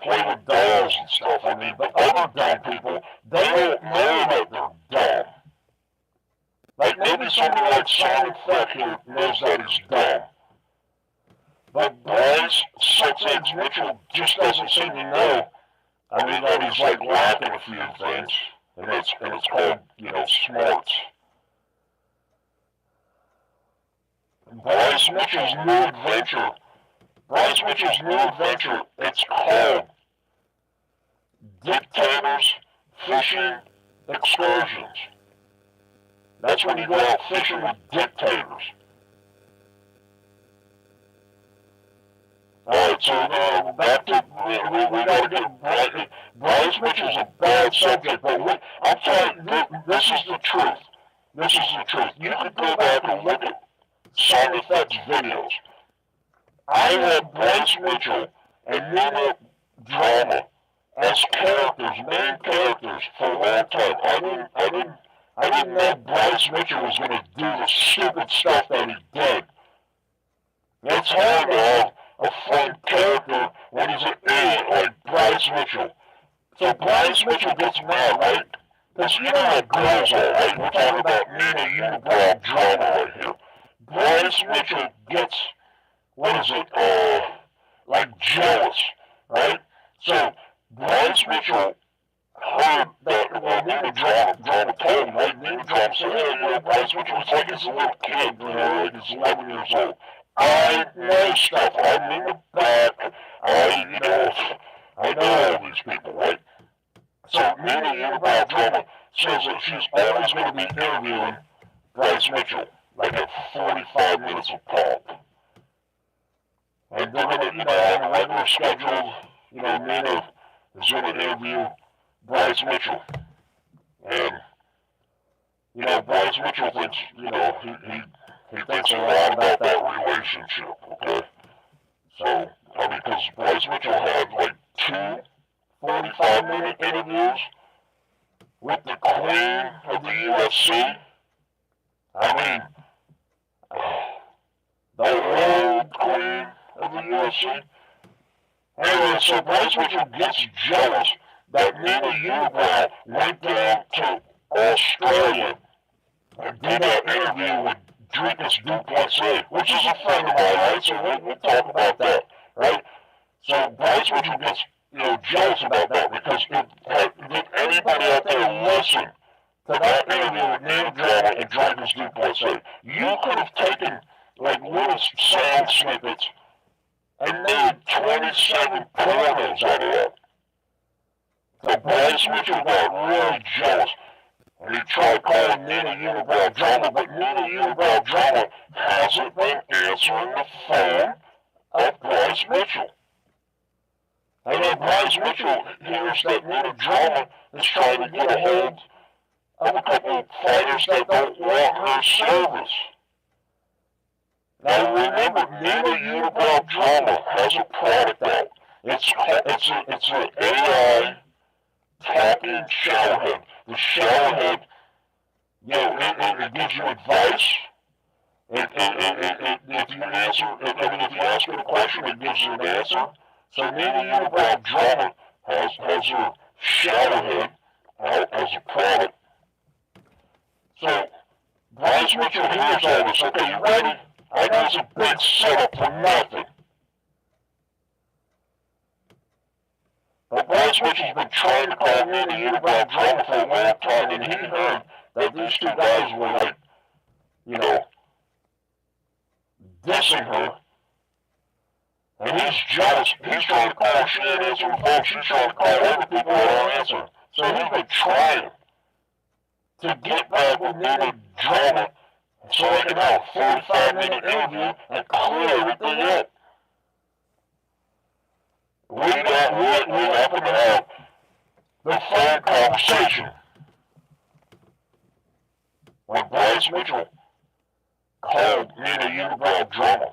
S1: play with dolls and stuff. I mean, but other dumb people, they don't know that they're dumb. Like, maybe somebody like Simon Fett here knows that he's dumb. But Bryce Six Eggs Mitchell just doesn't seem to know. I mean, that he's like lacking a few things, and it's called, smarts. Bryce Mitchell's new adventure, it's called Dictators Fishing Excursions. That's when you go out fishing with dictators. Alright, so back to, we gotta get, Bryce Mitchell's a bad subject, but I'm telling you, this is the truth. You can go back and look at Simon Fett's videos. I had Bryce Mitchell and Nina Drama as main characters for a long time. I didn't know Bryce Mitchell was going to do the stupid stuff that he did. It's hard to have a fun character when he's an idiot like Bryce Mitchell. So Bryce Mitchell gets mad, right? Because you know how girls are, right? We're talking about Nina UNIBROW drama right here. Bryce Mitchell gets, like jealous, right? So, Bryce Mitchell heard that, well, Nina Drama told him, right? Nina Drama said, hey, you know, Bryce Mitchell, it's like he's a little kid, you know, like he's 11 years old. I know stuff. I'm in the back. I know all these people, right? So, Nina UNIBROW Drama says that she's always going to be interviewing Bryce Mitchell, like at 45 minutes of talk. And they're going to, you know, on a regular schedule, you know, Nina is going to interview Bryce Mitchell. And, you know, Bryce Mitchell thinks, you know, he thinks a lot about that relationship, okay? So, I mean, because Bryce Mitchell had like 2 45-minute interviews with the queen of the UFC. I mean, the old queen of the UFC. Anyway, so Bryce Mitchell gets jealous that Nina UNIBROW went down to Australia and did that interview with Dricus Duplessis, which is a friend of mine, right? So we'll talk about that, right? So Bryce Mitchell gets, you know, jealous about that because did anybody out there listen to that interview with Nina Drama and Dricus Duplessis? You could have taken like little sound snippets and made 27 pornos out of that. So Bryce Mitchell got really jealous. And he tried calling Nina UNIBROW Drama, but Nina UNIBROW Drama hasn't been answering the phone of Bryce Mitchell. And then Bryce Mitchell hears that Nina Drama is trying to get a hold of a couple of fighters that don't want her service. Now remember, Nina UNIBROW Drama has a product out. It's an AI talking showerhead. The showerhead, you know, it gives you advice. If you ask it a question, it gives you an answer. So Nina UNIBROW Drama has her showerhead out as a product. So Bryce Mitchell hears all this. Okay, you ready? I know it's a big setup for nothing. But Bryce Mitchell's been trying to call Nina UNIBROW Drama for a long time, and he heard that these 2 guys were like, you know, dissing her. And he's jealous. He's trying to call her. She ain't answering the phone. She's trying to call other people who aren't answering. So he's been trying to get back with Nina Drama so they can have a 45-minute interview and clear everything up. We happen to have the phone conversation when Bryce Mitchell called Nina UNIBROW Drama.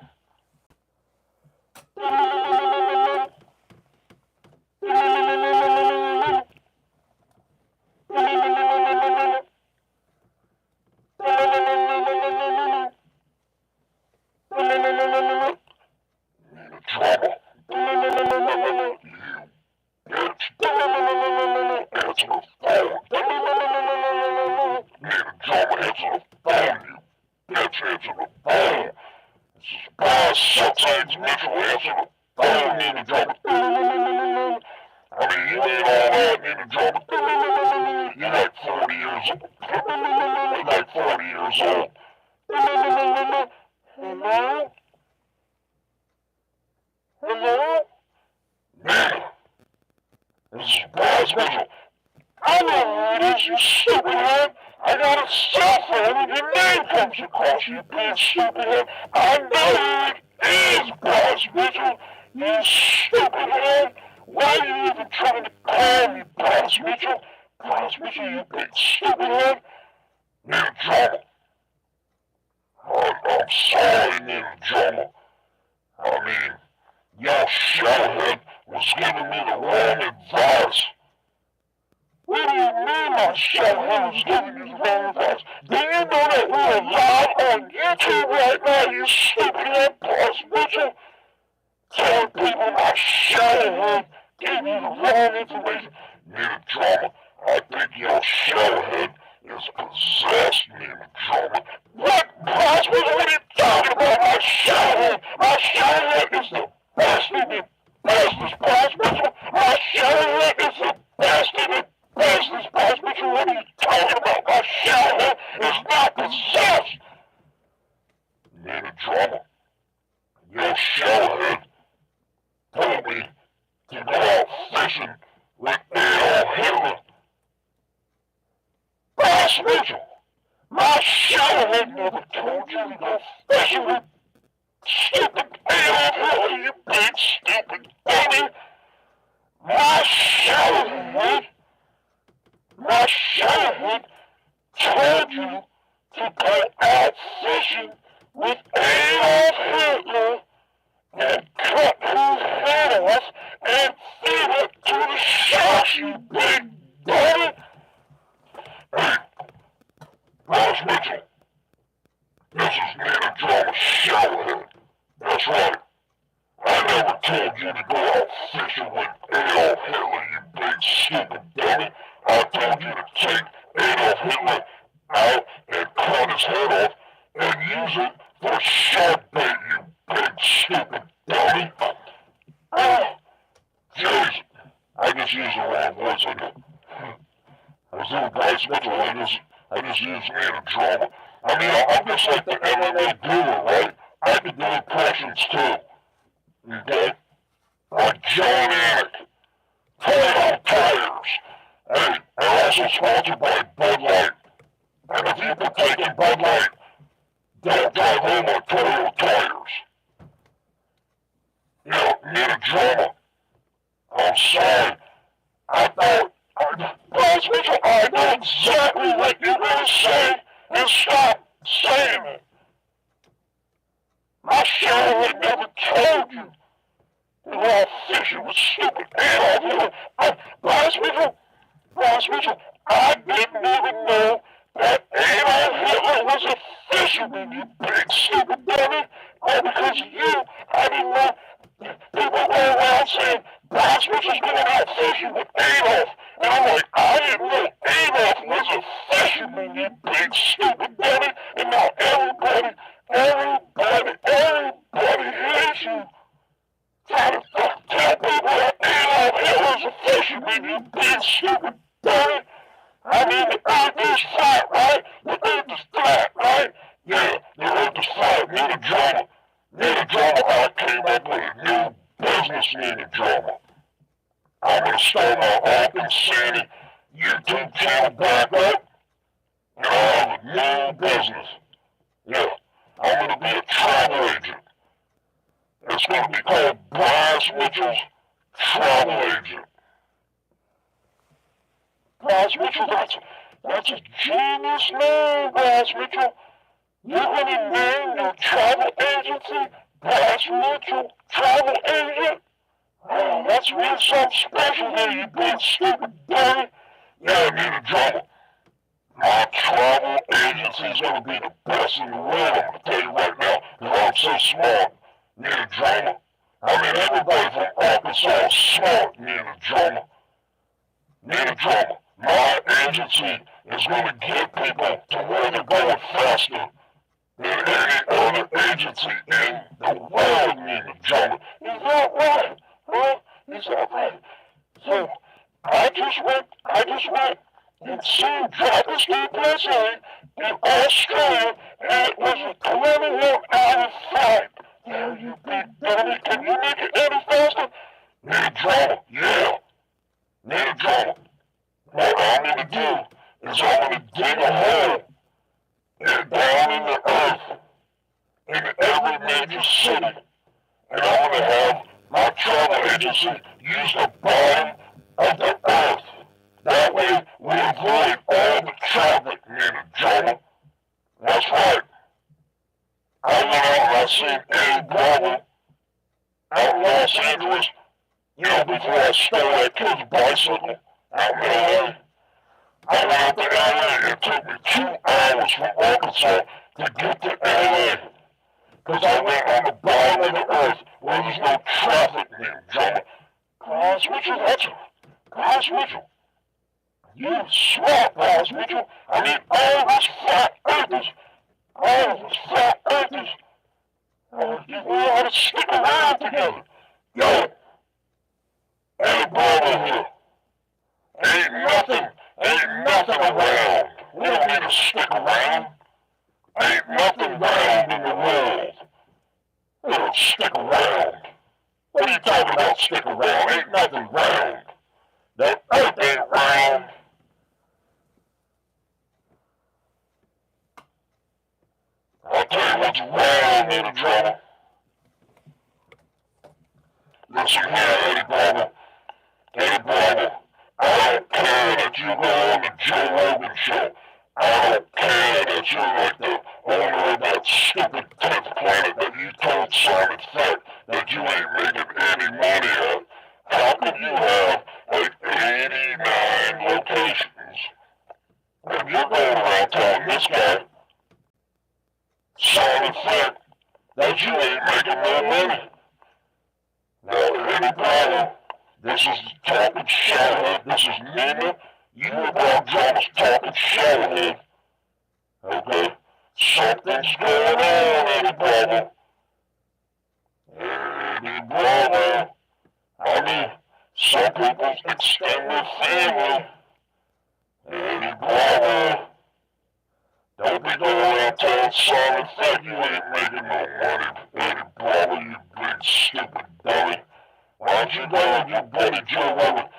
S1: Boss Mitchell, what are you talking about? My shower is not possessed. Man of drama, your showerhead told me to go out fishing with Adolf Hitler. Boss Mitchell, my showerhead never told you to go fishing with stupid Adolf Hitler, you big stupid dummy. My showerhead told you to go out fishing with Adolf Hitler and cut his head off and feed it to the sharks, you big dummy. Hey, Boss Mitchell, this is Man of Drama Showerhead. That's right. I never told you to go out fishing with Adolf Hitler, you big stupid dummy. I told you to take Adolf Hitler out and cut his head off and use it for shark bait, you big stupid dummy. Jeez, I just used the wrong voice. I was doing Bryce Mitchell, I just used Man of Drama. I mean, I'm just like the MMA guru, right? I can do impressions too. Okay? Like John Anik, Toyota Tires. Hey, they're also sponsored by Bud Light. And if you've been taking Bud Light, don't drive home on Toyota Tires. You know, Man of Drama. I'm sorry. Boss Mitchell, I know exactly what you're going to say, and stop saying it. My shower never told you to go out fishing with stupid Adolf Hitler. Boss Mitchell, I didn't even know that Adolf Hitler was a fisherman, you big stupid dummy. All because of you, I didn't know. People go around saying, Boss Mitchell's going out fishing with Adolf. And I'm like, I didn't know Adolf was a fisherman, you big stupid dummy. And now everybody hates you. Try to tell people that Adolf Hitler's a fisherman, you big stupid dummy. I mean, the earth is flat, right? The earth is flat, right? Yeah, the earth is flat. Man of Drama. I came up with a new business, Man of Drama. I'm going to start my Open Sandy YouTube channel back up, and I'll have a new business. Yeah, I'm going to be a travel agent. It's going to be called Boss Mitchell's Travel Agent. Boss Mitchell, that's a genius name, Boss Mitchell. You're going to name your travel agency Boss Mitchell Travel Agent? Oh, that's really something special there, you big stupid dummy. Yeah, Man of Drama. My travel agency is going to be the best in the world, I'm going to tell you right now, because I'm so smart. Man of Drama. I mean, everybody from Arkansas is smart, Man of Drama. Man of Drama. My agency is going to get people to where they're going faster than any other agency in the world, Man of Drama. Is that right? Huh? Is that right? So, I just went and seen Drivers USA in Australia, and it was a 21-hour flight. Yeah, you big dummy, can you make it any faster? Man of Drama, yeah. Man of Drama. What I'm going to do is I'm going to dig a hole and down in the earth in every major city, and I'm going to have my travel agency use the bottom of the earth. That way we avoid all the traffic, Man of Drama. That's right. I went out and I seen Eddie Bravo out in Los Angeles, you know, before I stole that kid's bicycle out in LA. I went out to LA. It took me 2 hours from Arkansas to get to LA. Because I went on the bottom of the earth where there's no traffic, Man of Drama. Boss Mitchell, you smart, Boss Mitchell. I mean, all of us flat earthers, we all ought to stick around together. Yo, Eddie Bravo here. Ain't nothing Ain't nothing around. We don't need to stick around. Ain't nothing round in the world. We don't stick around. What are you talking about, stick around? Ain't nothing round. The earth ain't round. I'll tell you what's round, Eddie Drama. Listen here, Eddie Bravo. Eddie Bravo. I don't care that you go on the Joe Rogan show. I don't care that you're like the owner of that stupid 10th planet that you told Simon Fett that you ain't making any money at. How could you have like 89 locations and you're going around telling this guy, Simon Fett, that you ain't making no money? Now, Eddie Bravo, this is talking showhead. This is Nina. UNIBROW Drama's talking showhead. Okay? Something's going on, Eddie Bravo. Eddie Bravo. I mean, some people extend their family. Eddie Bravo. Don't be going around telling Simon Fett you ain't making no money, Eddie Bravo, you big stupid dummy. Why don't you go and you buddy Joe Rogan?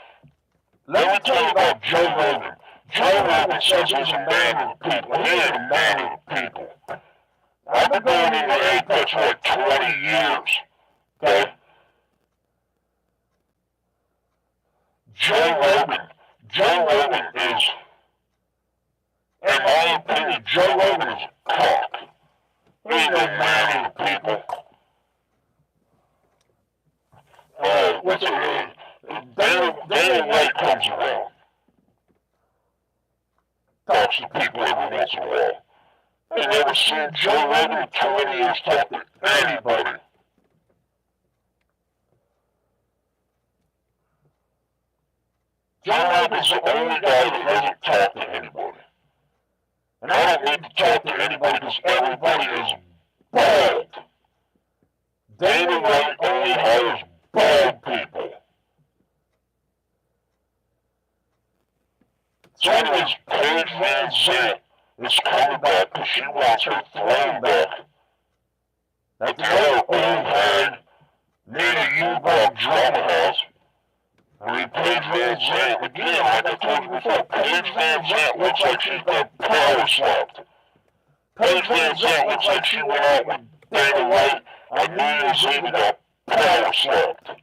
S1: Let me tell you about Joe Rogan. Joe Rogan says he's a man of the people. He ain't a man of the people. I've been going into Apex for like 20 years. Okay? Joe Rogan is, in my opinion, Joe Rogan is a cock. He ain't no man of the people. What's it? Dana White comes around. Talks to people every once in a while. I never seen Joe Rogan in 20 years talk to anybody. Joe Rogan's the only guy that doesn't talk to anybody. And I don't need to talk to anybody because everybody is bald. Dana White only hires bald people. So anyways, Paige VanZant is coming back because she wants her throne back. That the other old hag made a UNIBROW Drama house. I mean, Paige VanZant, again, like I told you before, Paige VanZant looks like she's been power slapped. Paige VanZant looks like she went out with Dana White on New Year's Eve and got power slapped.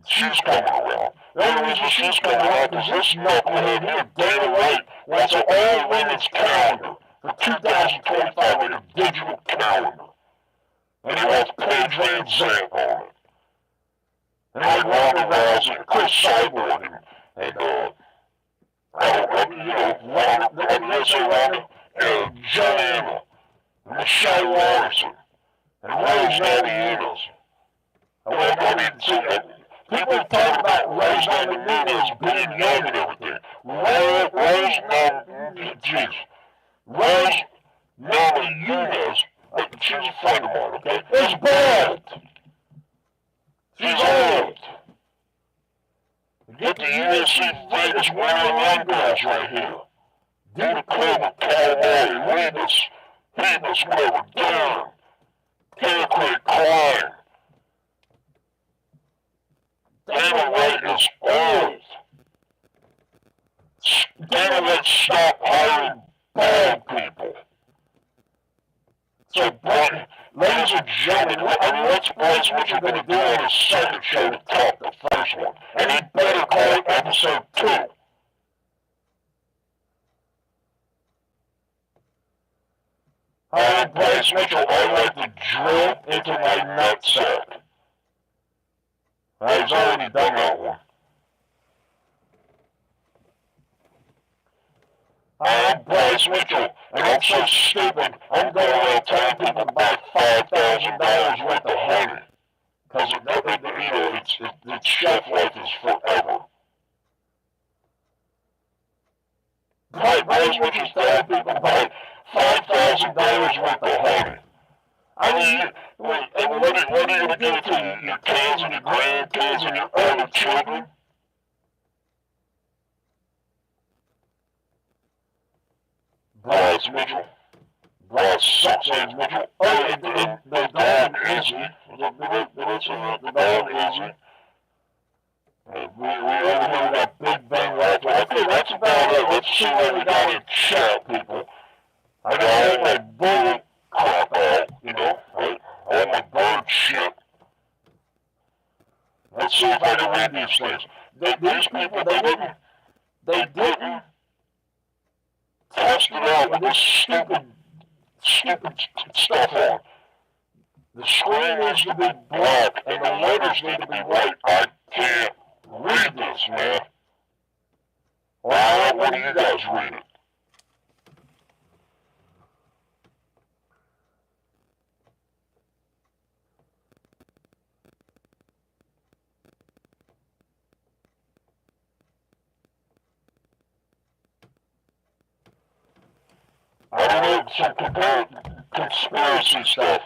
S1: She's coming around. The only reason she's coming around is this knucklehead here, Dana White, wants an all-women's calendar for 2025, like a digital calendar. And he wants Paige VanZant on it. And like Ronda Rousey, and Chris Cyborg, and I don't know, you know, Ronda, they say Ronda, and Joanna, and Michelle Watterson, and Rose Namajunas. I mean, see, people talk about Rose Namajunas being young and everything. Rose Namajunas, she's a friend of mine, okay, is bald. She's old. Get the UFC Vegas winning run girls right here. Dina Cooper, Calamari, Rebus, whatever, Darren, Kenneth Klein. Dana White is old. Dana White stopped hiring bald people. So, ladies and gentlemen, what's Bryce Mitchell going to do on his second show to top the first one? And he better call it episode 2. Hi, Bryce Mitchell, I like to drill into my nutsack. He's already done that one. I'm Bryce Mitchell, and I'm so stupid, I'm going around telling people to buy $5,000 worth of honey. Because, its shelf life is forever. Bryce Mitchell's telling people to buy $5,000 worth of honey. I mean, what are you going to give it to your kids and your grandkids and your other children? Lance Mitchell. Brad sucks Lance Mitchell. Oh, and the dog Izzy. The dog Izzy. We over here got Big Bang Rapper. Okay, that's about it. Let's see what we got in chat, people. I got all my bullet crap out, you know, right? All my bird shit. Let's see if I can read these things. These people, they didn't test it out with this stupid stuff on. The screen needs to be black and the letters need to be white. I can't read this, man. Why don't you guys read it? I don't know, some conspiracy stuff.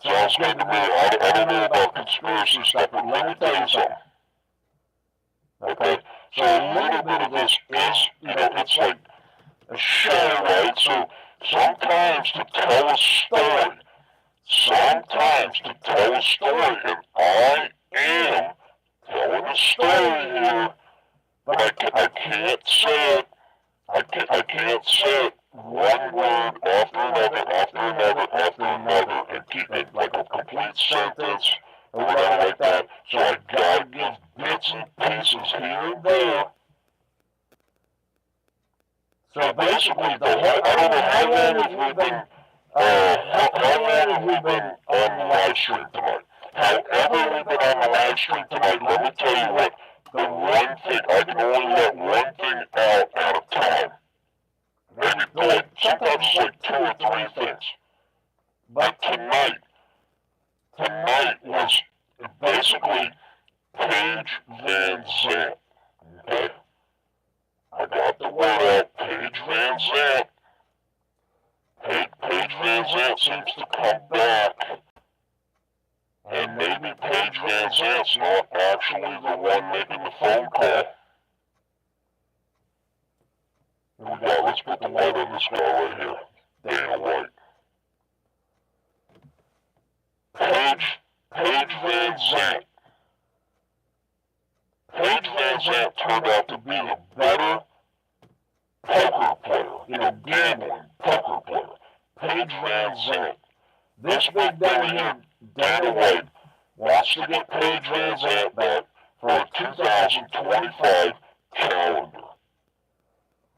S1: Sounds good to me. I don't know about conspiracy stuff, but let me tell you something. Okay? So a little bit of this is, you know, it's like a show, right? So sometimes to tell a story, and I am telling a story here, but I can't say it. I can't say it one word after another, and keep it like a complete sentence or whatever like that. So I gotta give bits and pieces here and there. So basically, the whole, I don't know how long have we been on the live stream tonight. However we've been on the live stream tonight, let me tell you what, the one thing, I can only let one thing out at a time. Maybe like, sometimes it's like 2 or 3 things. But tonight was basically Paige VanZant. Okay? I got the word out, Paige VanZant. Paige VanZant seems to come back. And maybe Paige VanZant's not actually the one making the phone call. Here we go, let's put the light on this guy right here. Dana White. Paige VanZant. Paige VanZant turned out to be a better poker player, you know, gambling poker player. Paige VanZant. This big down here, Dana White, wants to get Paige VanZant back for a 2025 calendar.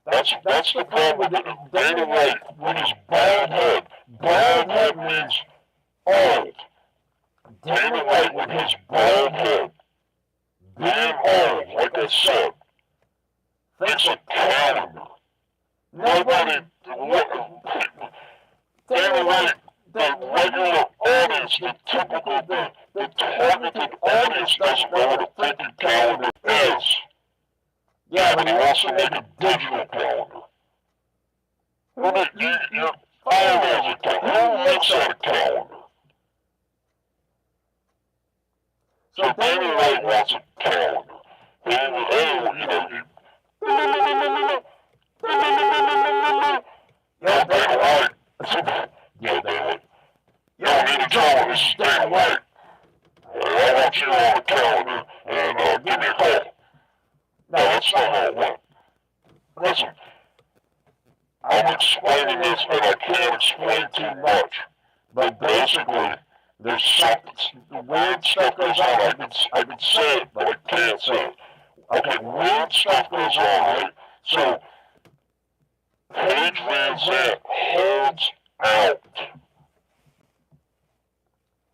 S1: That's the problem with Dana White with his bald head. Bald head means old. Dana White with his bald head, being old, like I said, thinks a calendar. Nobody, Dana White, the regular audience, the typical, the targeted audience doesn't know what a freaking calendar is. Yeah, but he wants to make a digital calendar. Your phone has a calendar. Who looks at a calendar? So Dana White wants a calendar. Yeah, Dana White. Yeah, Dana White. You don't need a calendar. This is Dana White. I want you on the calendar and give me a call. No, that's not how it went. Listen, I'm explaining this and I can't explain too much. But basically, there's something, weird stuff goes on. I can say it, but I can't say it. Okay, weird stuff goes on, right? So, Paige VanZant holds out.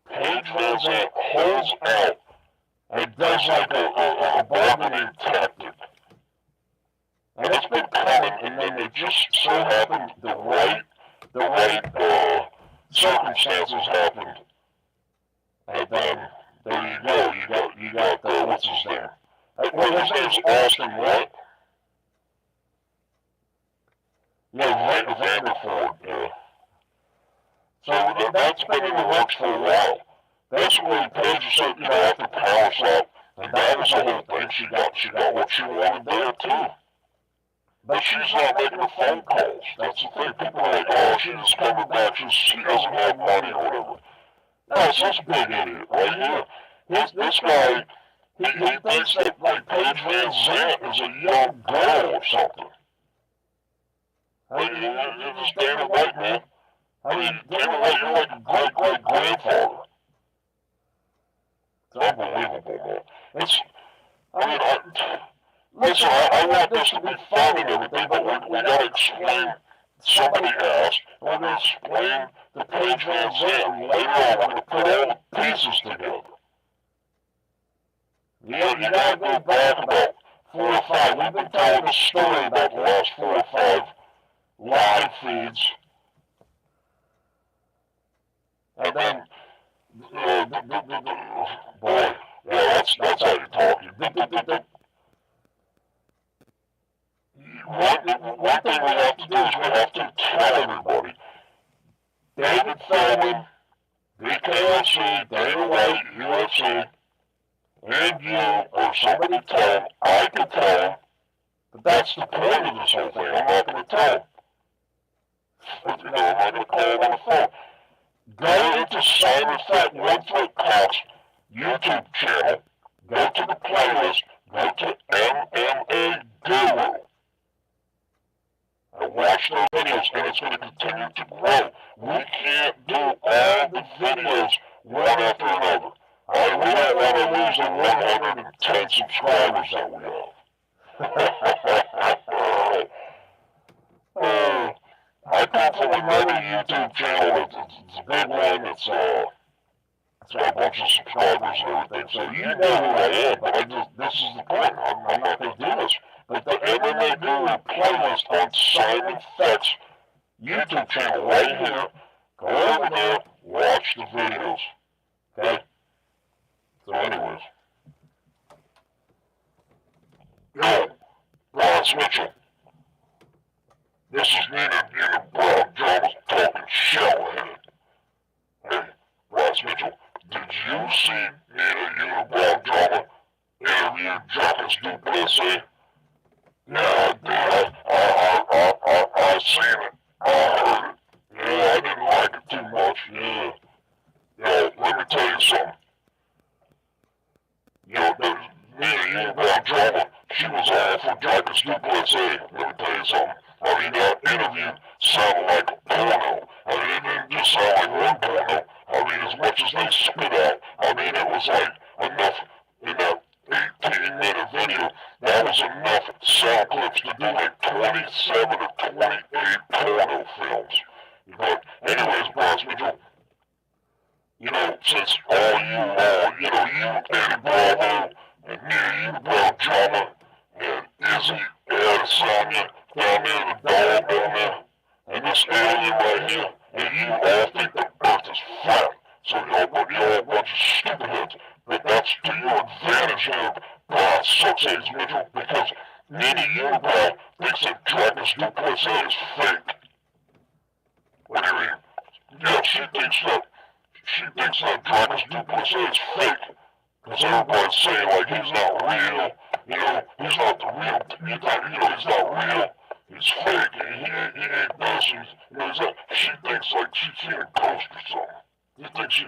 S1: Paige VanZant holds out and does like a bargaining tactic. And it's been coming, and then it just so happened the right circumstances happened. And then, there you go, you got what's his name? Well, his name's Austin, right? Yeah, Vanderford, yeah. So that's been in the works for a while. Basically, Paige said, you know, after Power Slap, and that was the whole thing, she got what she wanted there, too. But she's not making the phone calls. That's the thing. People are like, oh, she's coming back. She doesn't have money or whatever. No, it's this big idiot right here. This guy, he thinks that, like, Paige VanZant is a young girl or something. I mean, you're just damn it right, man. I mean, damn it right, you're like a great-great-grandfather. It's unbelievable, man. Listen, I want this to be fun and everything, but we gotta explain. Somebody asked, we're gonna explain the Paige VanZant, and later on we're gonna put all the pieces together. You gotta go back about 4 or 5. We've been telling the story about the last 4 or 5 live feeds. And then, boy, yeah, that's how you're talking. One thing we have to do is we have to tell everybody, David Feldman, BKFC, Dana White, UFC, and you, or somebody tell him, I can tell him, but that's the point of this whole thing. I'm not going to tell him. I'm not going to call him on the phone. Go into Simon Fat One Foot Cock's YouTube channel, go to the playlist, go to MMA Guru, and watch those videos, and it's going to continue to grow. We can't do all the videos one after another. We don't want to lose the 110 subscribers that we have. I come from another YouTube channel. It's a big one. It's got a bunch of subscribers and everything. So you know who I am, but this is the point. I'm not going to do this. But the MMA Guru playlist on Simon Fett's YouTube channel right here. Go over there, watch the videos. Okay? So anyways. Yo, Bronze Mitchell. This is Nina Brown Drama's talking shellhead. Hey, Bronze Mitchell, did you see Nina Brown Drama interview Jacques Duplessis? Yeah, I seen it. I heard it. Yeah, I didn't like it too much. Yeah. Yo, let me tell you something. Yo, Nina Brown Drama, she was all for Jacques Duplessis. Let me tell you something. I mean, that interview sounded like a porno. I mean, it didn't just sound like one porno. I mean, as much as they spit out, I mean, it was like enough in that 18-minute video. That was enough sound clips to do like 27 or 28 porno films. But anyways, Bronze Mitchell, you know, since all you, Eddie Bravo, and me, Brown Drama, and Izzy, and Sonya, down there, the dog down there, and this alien right here, and you all think the earth is flat. So you're a bunch of stupid heads. But that's to your advantage here, Brown Sucks-Aids Mitchell, because Nina Unibrow thinks that Jacques Duplessis is fake. What do you mean? Yeah, she thinks that Jacques Duplessis is fake. Because everybody's saying, like, he's not real. You know, he's not the real, he's not real. He's fake, and he ain't this, he's that. She thinks like she's seen a ghost or something. You think she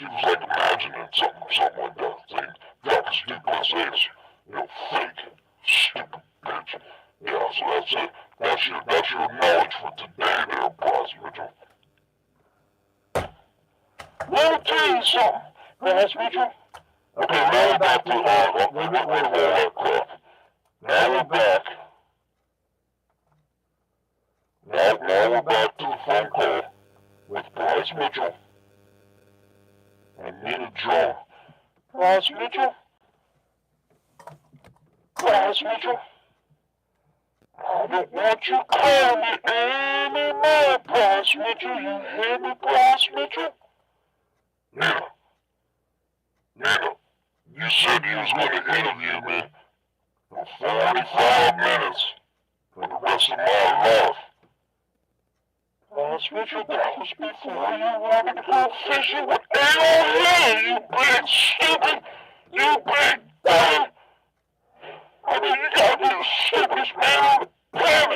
S1: was like imagining something like that. Saying, Jacques Duplessis, fake, stupid bitch. Yeah, so that's it. That's your knowledge for today there, Bronze Mitchell. Let me tell you something, Bronze Mitchell. Okay, now we're back to, we get rid of all that crap. Now we're back. Now we're back to the phone call with Bronze Mitchell and Nina John. Bronze Mitchell? Bronze Mitchell? I don't want you calling me anymore, Bronze Mitchell. You hear me, Bronze Mitchell? Nina, you said you was going to interview me for 45 minutes for the rest of my life. Bronze Mitchell, that was before you wanted to go fishing with AOL, you big stupid, you big dumb. I mean, you gotta be the stupidest man on the planet.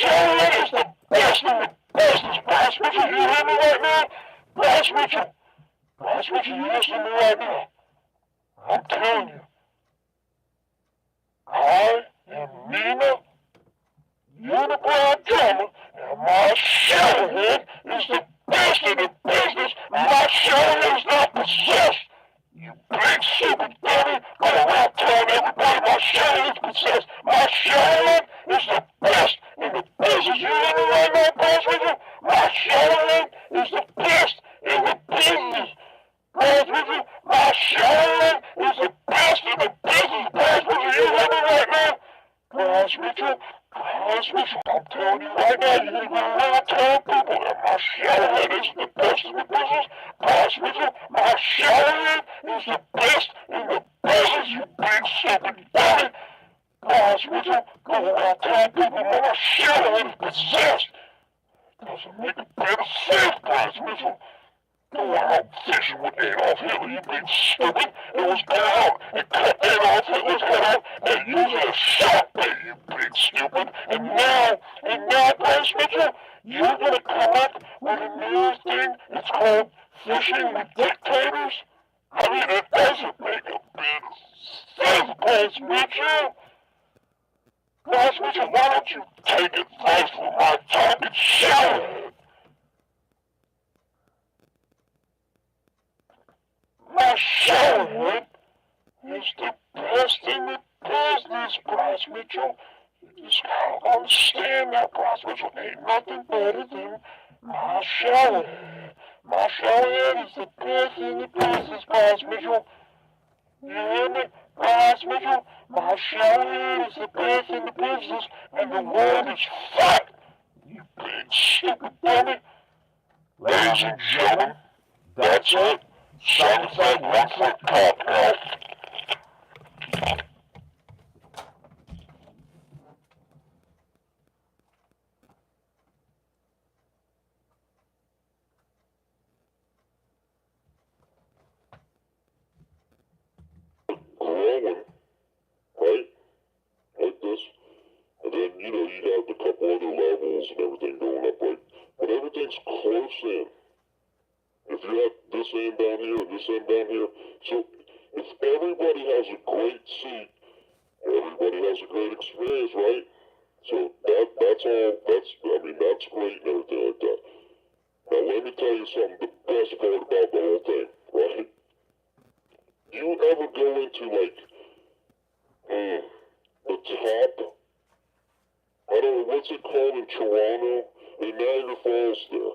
S1: showing is the best in the business, Bryce Mitchell. You hear me right now? Bryce Mitchell. Bryce Mitchell, you listen to me right now. I'm telling you. I am Nina, UNIBROW drummer, and my showerhead is the best in the business. My showerhead is not possessed. You big stupid dummy, go around telling everybody my showerhead is possessed. My showerhead is the best in the business. You hear me right now, Bryce Mitchell? My showerhead is the best in the business. Bryce Mitchell, my showerhead is the best in the business. Bryce Mitchell, you hear me right now? Bryce Mitchell, I'm telling you right now, you're going to go around telling people that my showerhead is the best in the business. Bryce Mitchell, my showerhead is the best in the business, you big stupid dummy. Bryce Mitchell, go around telling people that my showerhead is possessed. Doesn't make a bit of sense, Bryce Mitchell. Go out fishing with Adolf Hitler, you big stupid. It was go out and cut Adolf Hitler's head off and use it as shot bait, you big stupid. And now, Bryce Mitchell, you're gonna come up with a new thing. It's called fishing with dictators. I mean, it doesn't make a bit of sense, Bryce Mitchell. Bryce Mitchell, why don't you take advice from my talking showerhead? My showerhead is the best in the business, Bryce Mitchell. You just gotta understand that, Bryce Mitchell. Ain't nothing better than my showerhead. My showerhead is the best in the business, Bryce Mitchell. You hear me, Bryce Mitchell? My showerhead is the best in the business, and the world is fat. You big stupid dummy. Ladies and gentlemen, that's it. Sounds like 1 foot cock now. Growing, right? Like this. And then, you got a couple other levels and everything going up, right? But everything's close in. If you have this end down here and this end down here, so if everybody has a great seat, everybody has a great experience, right? So that's great and everything like that. Now let me tell you something, the best part about the whole thing, right? You ever go into the top, I don't know, what's it called in Toronto? In Niagara Falls there.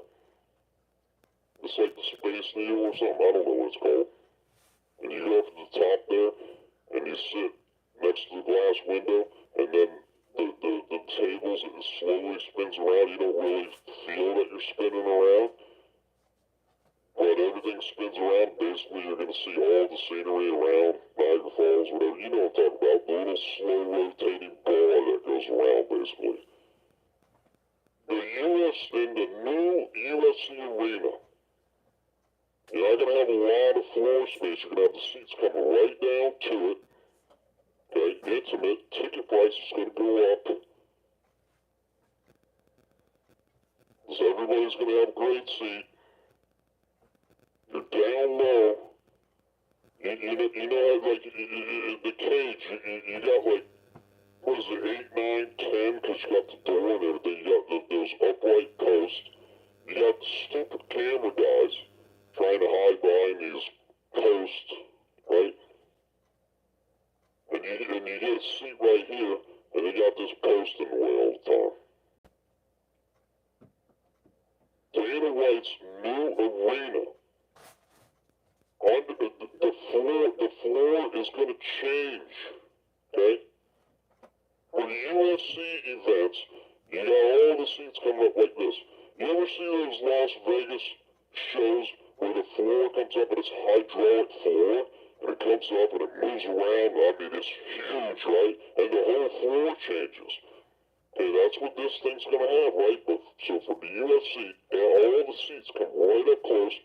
S1: It's like the Space Needle or something, I don't know what it's called. And you go up to the top there, and you sit next to the glass window, and then the tables, it slowly spins around. You don't really feel that you're spinning around, but everything spins around. Basically, you're going to see all the scenery around Niagara Falls, whatever. You know what I'm talking about, the little slow rotating bar that goes around, basically. In the new UFC arena, you're not going to have a lot of floor space. You're going to have the seats coming right down to it. Okay, intimate. Ticket price is going to go up. So everybody's going to have a great seat. You're down low. You know, like the cage, you got like, what is it, 8, 9, 10, because you got the door and everything. You got those upright posts. You got the stupid camera guys trying to hide behind these posts, right? And you get a seat right here, and they got this post in the way all the time. Dana White's new arena. The floor is going to change, okay? For the UFC events, you got all the seats coming up like this. You ever see those Las Vegas shows where the floor comes up and it's hydraulic floor, and it comes up and it moves around? I mean, it's huge, right? And the whole floor changes. Okay, that's what this thing's going to have, right? But, so for the UFC, all the seats come right up close.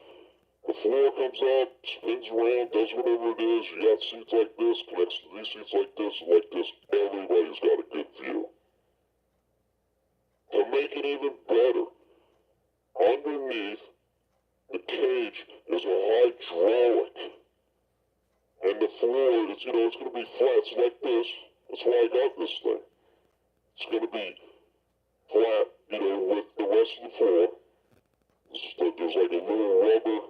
S1: The floor comes up, spins around, does whatever it is. You got seats like this, connects to these seats like this, like this. Everybody's got a good view. Okay,
S2: make it even better, underneath the cage is a hydraulic. And the floor is, it's going to be flat. It's like this. That's why I got this thing. It's going to be flat, with the rest of the floor. There's like a little rubber.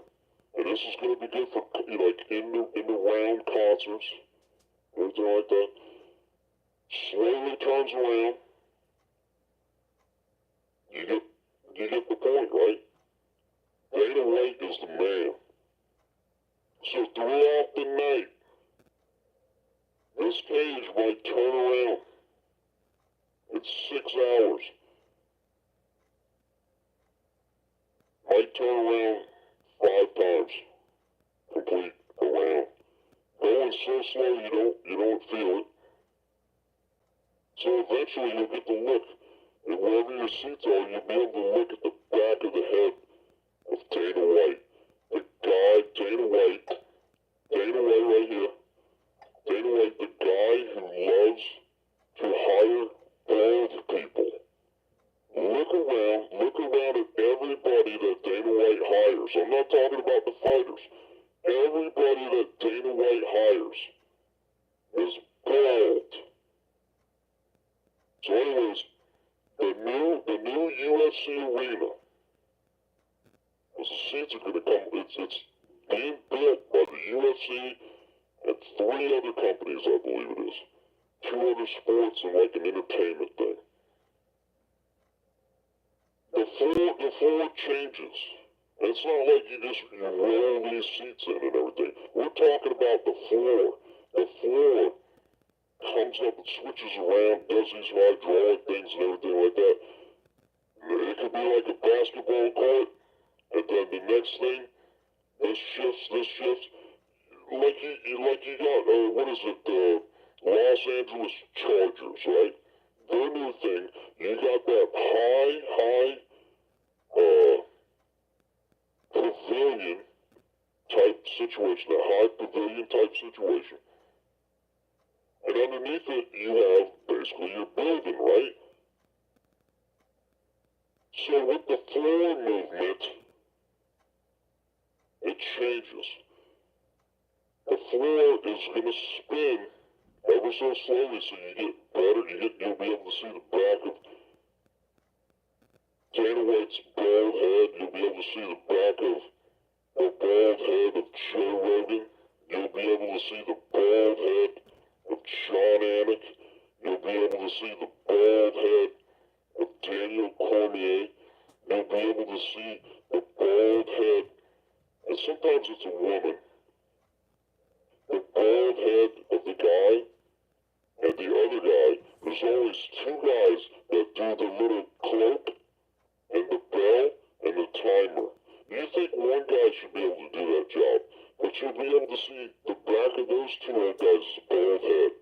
S2: And this is going to be good for, like in the round concerts. Everything like that. Slowly turns around. You get the point, right? Dana White is the man. So throughout the night, this cage might turn around. It's 6 hours. Might turn around 5 times. Complete around. Going so slow you don't feel it. So eventually you'll get to look at wherever your seats are, you'll be able to look at the back of the head of Dana White. The guy, Dana White right here. Dana White, the guy who loves to hire bald people. Look around at everybody that Dana White hires. I'm not talking about the fighters. Everybody that Dana White hires is bald. So anyways, the new UFC arena, the seats are going to come, it's being built by the UFC and 3 other companies, I believe it is. 2 other sports and like an entertainment thing. The floor changes. And it's not like you just roll these seats in and everything. We're talking about the floor. The floor comes up and switches around, does these hydraulic things and everything like that. It could be like a basketball court, and then the next thing, this shifts. Like you got, what is it, Los Angeles Chargers, right? Their new thing, you got that high, pavilion type situation, a high pavilion type situation. And underneath it, you have basically your building, right? So with the floor movement, it changes. The floor is going to spin ever so slowly, so you get better. You'll be able to see the back of Dana White's bald head. You'll be able to see the back of the bald head of Joe Rogan. You'll be able to see the bald head of Sean Anik. You'll be able to see the bald head of Daniel Cormier. You'll be able to see the bald head, and sometimes it's a woman, the bald head of the guy and the other guy. There's always 2 guys that do the little cloak and the bell and the timer. You think one guy should be able to do that job, but you'll be able to see the back of those 2 old guys' bald head.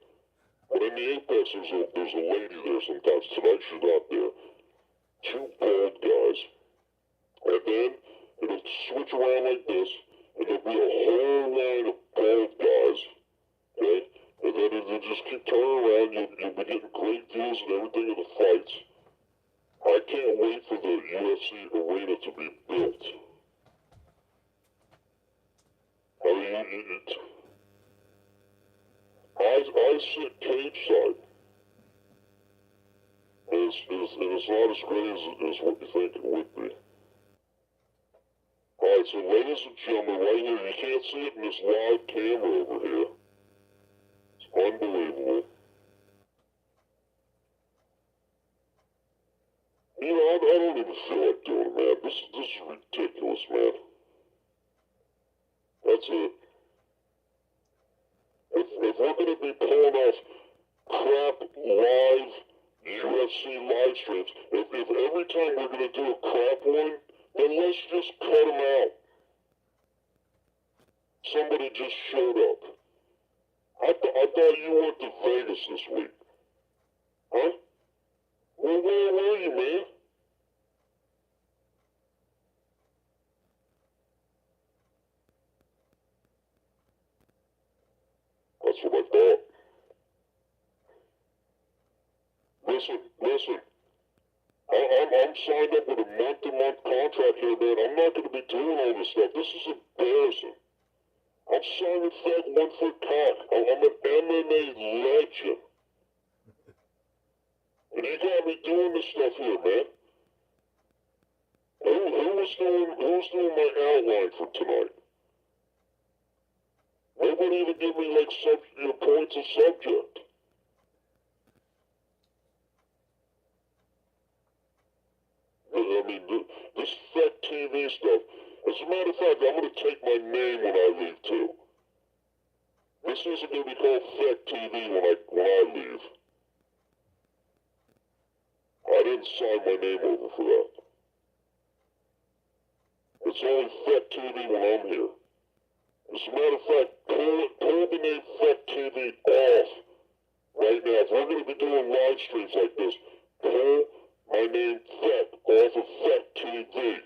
S2: But in the Apex, there's a lady there sometimes. Tonight she's not there. 2 bald guys. And then it'll switch around like this, and there'll be a whole line of bald guys. Okay? And then it'll just keep turning around. You'll be getting great views and everything of the fights. I can't wait for the UFC arena to be built. I mean, I sit cage side. And it's not as great as what you think it would be. Alright, so ladies and gentlemen, right here, you can't see it in this live camera over here. It's unbelievable. I don't even feel like doing it, man. This is ridiculous, man. That's it. If we're going to be pulling off crap live UFC live streams, if every time we're going to do a crap one, then let's just cut them out. Somebody just showed up. I thought you went to Vegas this week. Huh? Well, where were you, man? That's what I thought. Listen. I'm I'm signed up with a month-to-month contract here, man. I'm not going to be doing all this stuff. This is embarrassing. I'm Simon Fett, 1 foot cock. I'm an MMA legend. And you got me doing this stuff here, man. Who was doing my outline for tonight? Nobody even give me, like, points of subject. I mean, this Fett TV stuff, as a matter of fact, I'm going to take my name when I leave, too. This isn't going to be called Fett TV when I leave. I didn't sign my name over for that. It's only Fett TV when I'm here. As a matter of fact, pull the name Fett TV off right now. If we're going to be doing live streams like this, pull my name Fett off of Fett TV.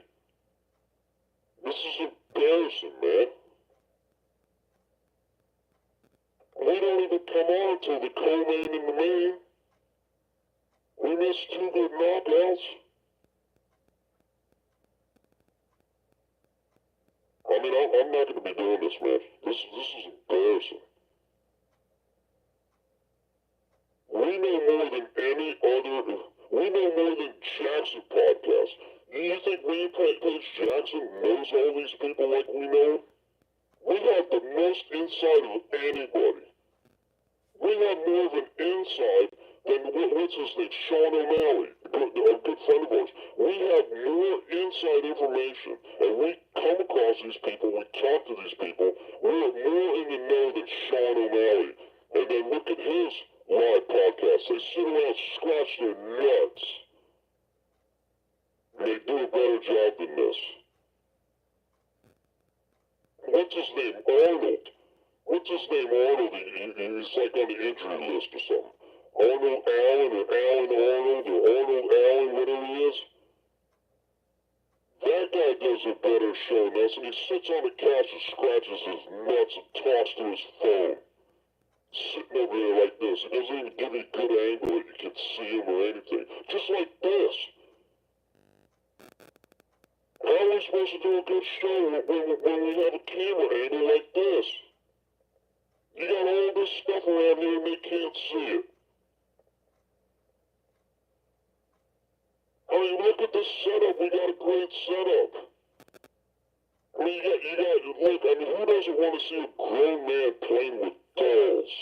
S2: This is embarrassing, man. We don't even come on until the co-main and the main. We missed 2 good knockouts. I mean, I'm not going to be doing this, man. This is embarrassing. We know more than any other. We know more than Jackson podcast. You think me and Paige Jackson knows all these people like we know? We have the most insight of anybody. We have more of an insight than what's his name, Sean O'Malley, a good friend of ours. We have more inside information, and we come across these people, we talk to these people, we're more in the know than Sean O'Malley. And then look at his live podcast. They sit around, scratch their nuts. And they do a better job than this. What's his name? Arnold. What's his name, Arnold? He's like on the injury list or something. Arnold Allen or Alan Arnold or Arnold Allen, whatever he is. That guy does a better show than us, and he sits on the couch and scratches his nuts and talks to his phone. Sitting over there like this. He doesn't even give you a good angle that you can see him or anything. Just like this. How are we supposed to do a good show when we have a camera angle like this? You got all this stuff around here and they can't see it. I mean, look at this setup. We got a great setup. I mean, look, I mean, who doesn't want to see a grown man playing with dolls?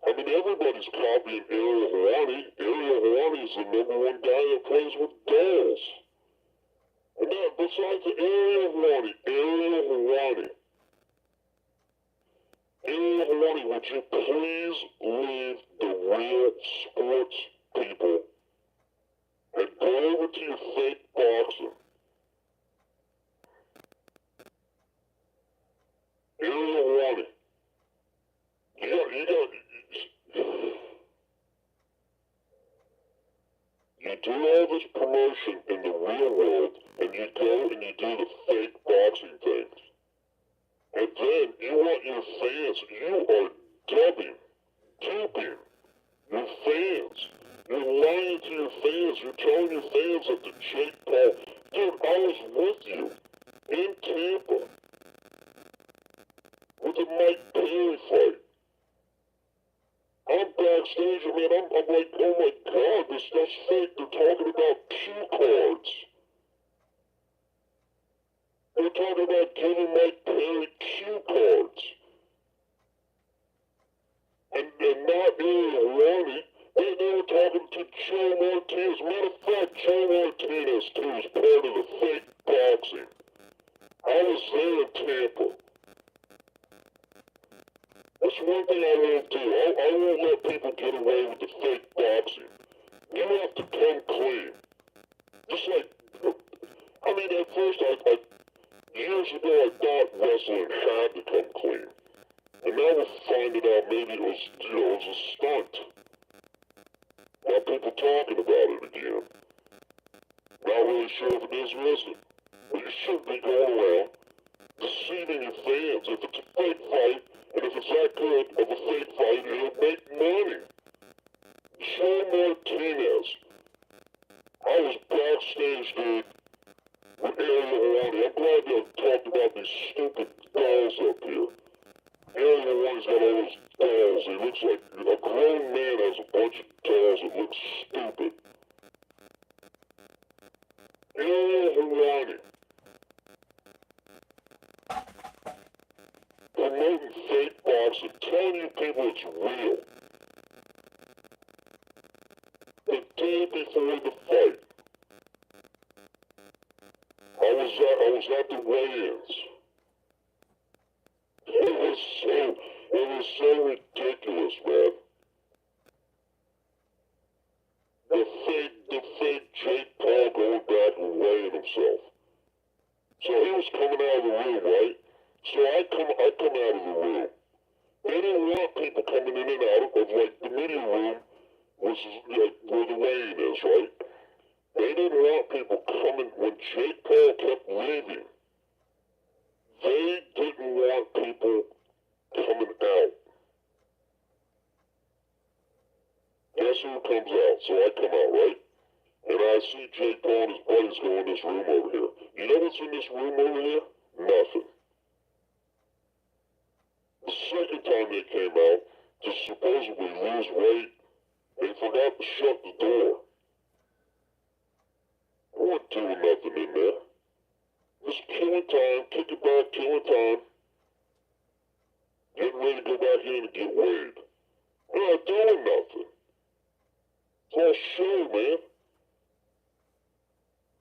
S2: I mean, everybody's copying Ariel Helwani. Ariel Helwani is the #1 guy that plays with dolls. And now, besides Ariel Helwani, would you please leave the real sports people and go over to your fake boxing? Ariel Helwani, you do all this promotion in the real world, and you go and you do the fake boxing things. And then you want your fans, you are duping your fans. You're lying to your fans. You're telling your fans that the Jake Paul... Dude, I was with you in Tampa with the Mike Perry fight. I'm backstage, I mean, I'm like, oh my God, this stuff's fake. They're talking about cue cards. They're talking about giving Mike Perry cue cards. And not Ariel Helwani. They were talking to Joe Martinez. Matter of fact, Joe Martinez, too, is part of the fake boxing. I was there in Tampa. That's one thing I won't do. I won't let people get away with the fake boxing. You have to come clean. Just like, I mean, at first, years ago, I thought wrestling had to come clean. And now we're finding out maybe it was, it was a stunt. Now people talking about it again. Not really sure if it is or isn't. But you shouldn't be going around deceiving your fans. If it's a fake fight, and if it's that good of a fake It looks like a grown man has a bunch of dolls that look stupid. Hawaii. Promoting fake boxing, telling you people it's real. The day before the fight, I was at the weigh-ins. It was so ridiculous, man. The fake Jake Paul going back and weighing himself. So he was coming out of the room, right? So I come out of the room. They didn't want people coming in and out of like the media room was like where the weigh-in is, right? They didn't want people coming when Jake Paul kept leaving. They didn't want people coming out. Guess who comes out? So I come out, right? And I see Jake Paul and his buddies go in this room over here. You know what's in this room over here? Nothing. The second time they came out to supposedly lose weight, they forgot to shut the door. I wasn't doing nothing in there. Just killing time, kicking back, killing time. Getting ready to go back in and get weighed. They're not doing nothing. It's all show, man.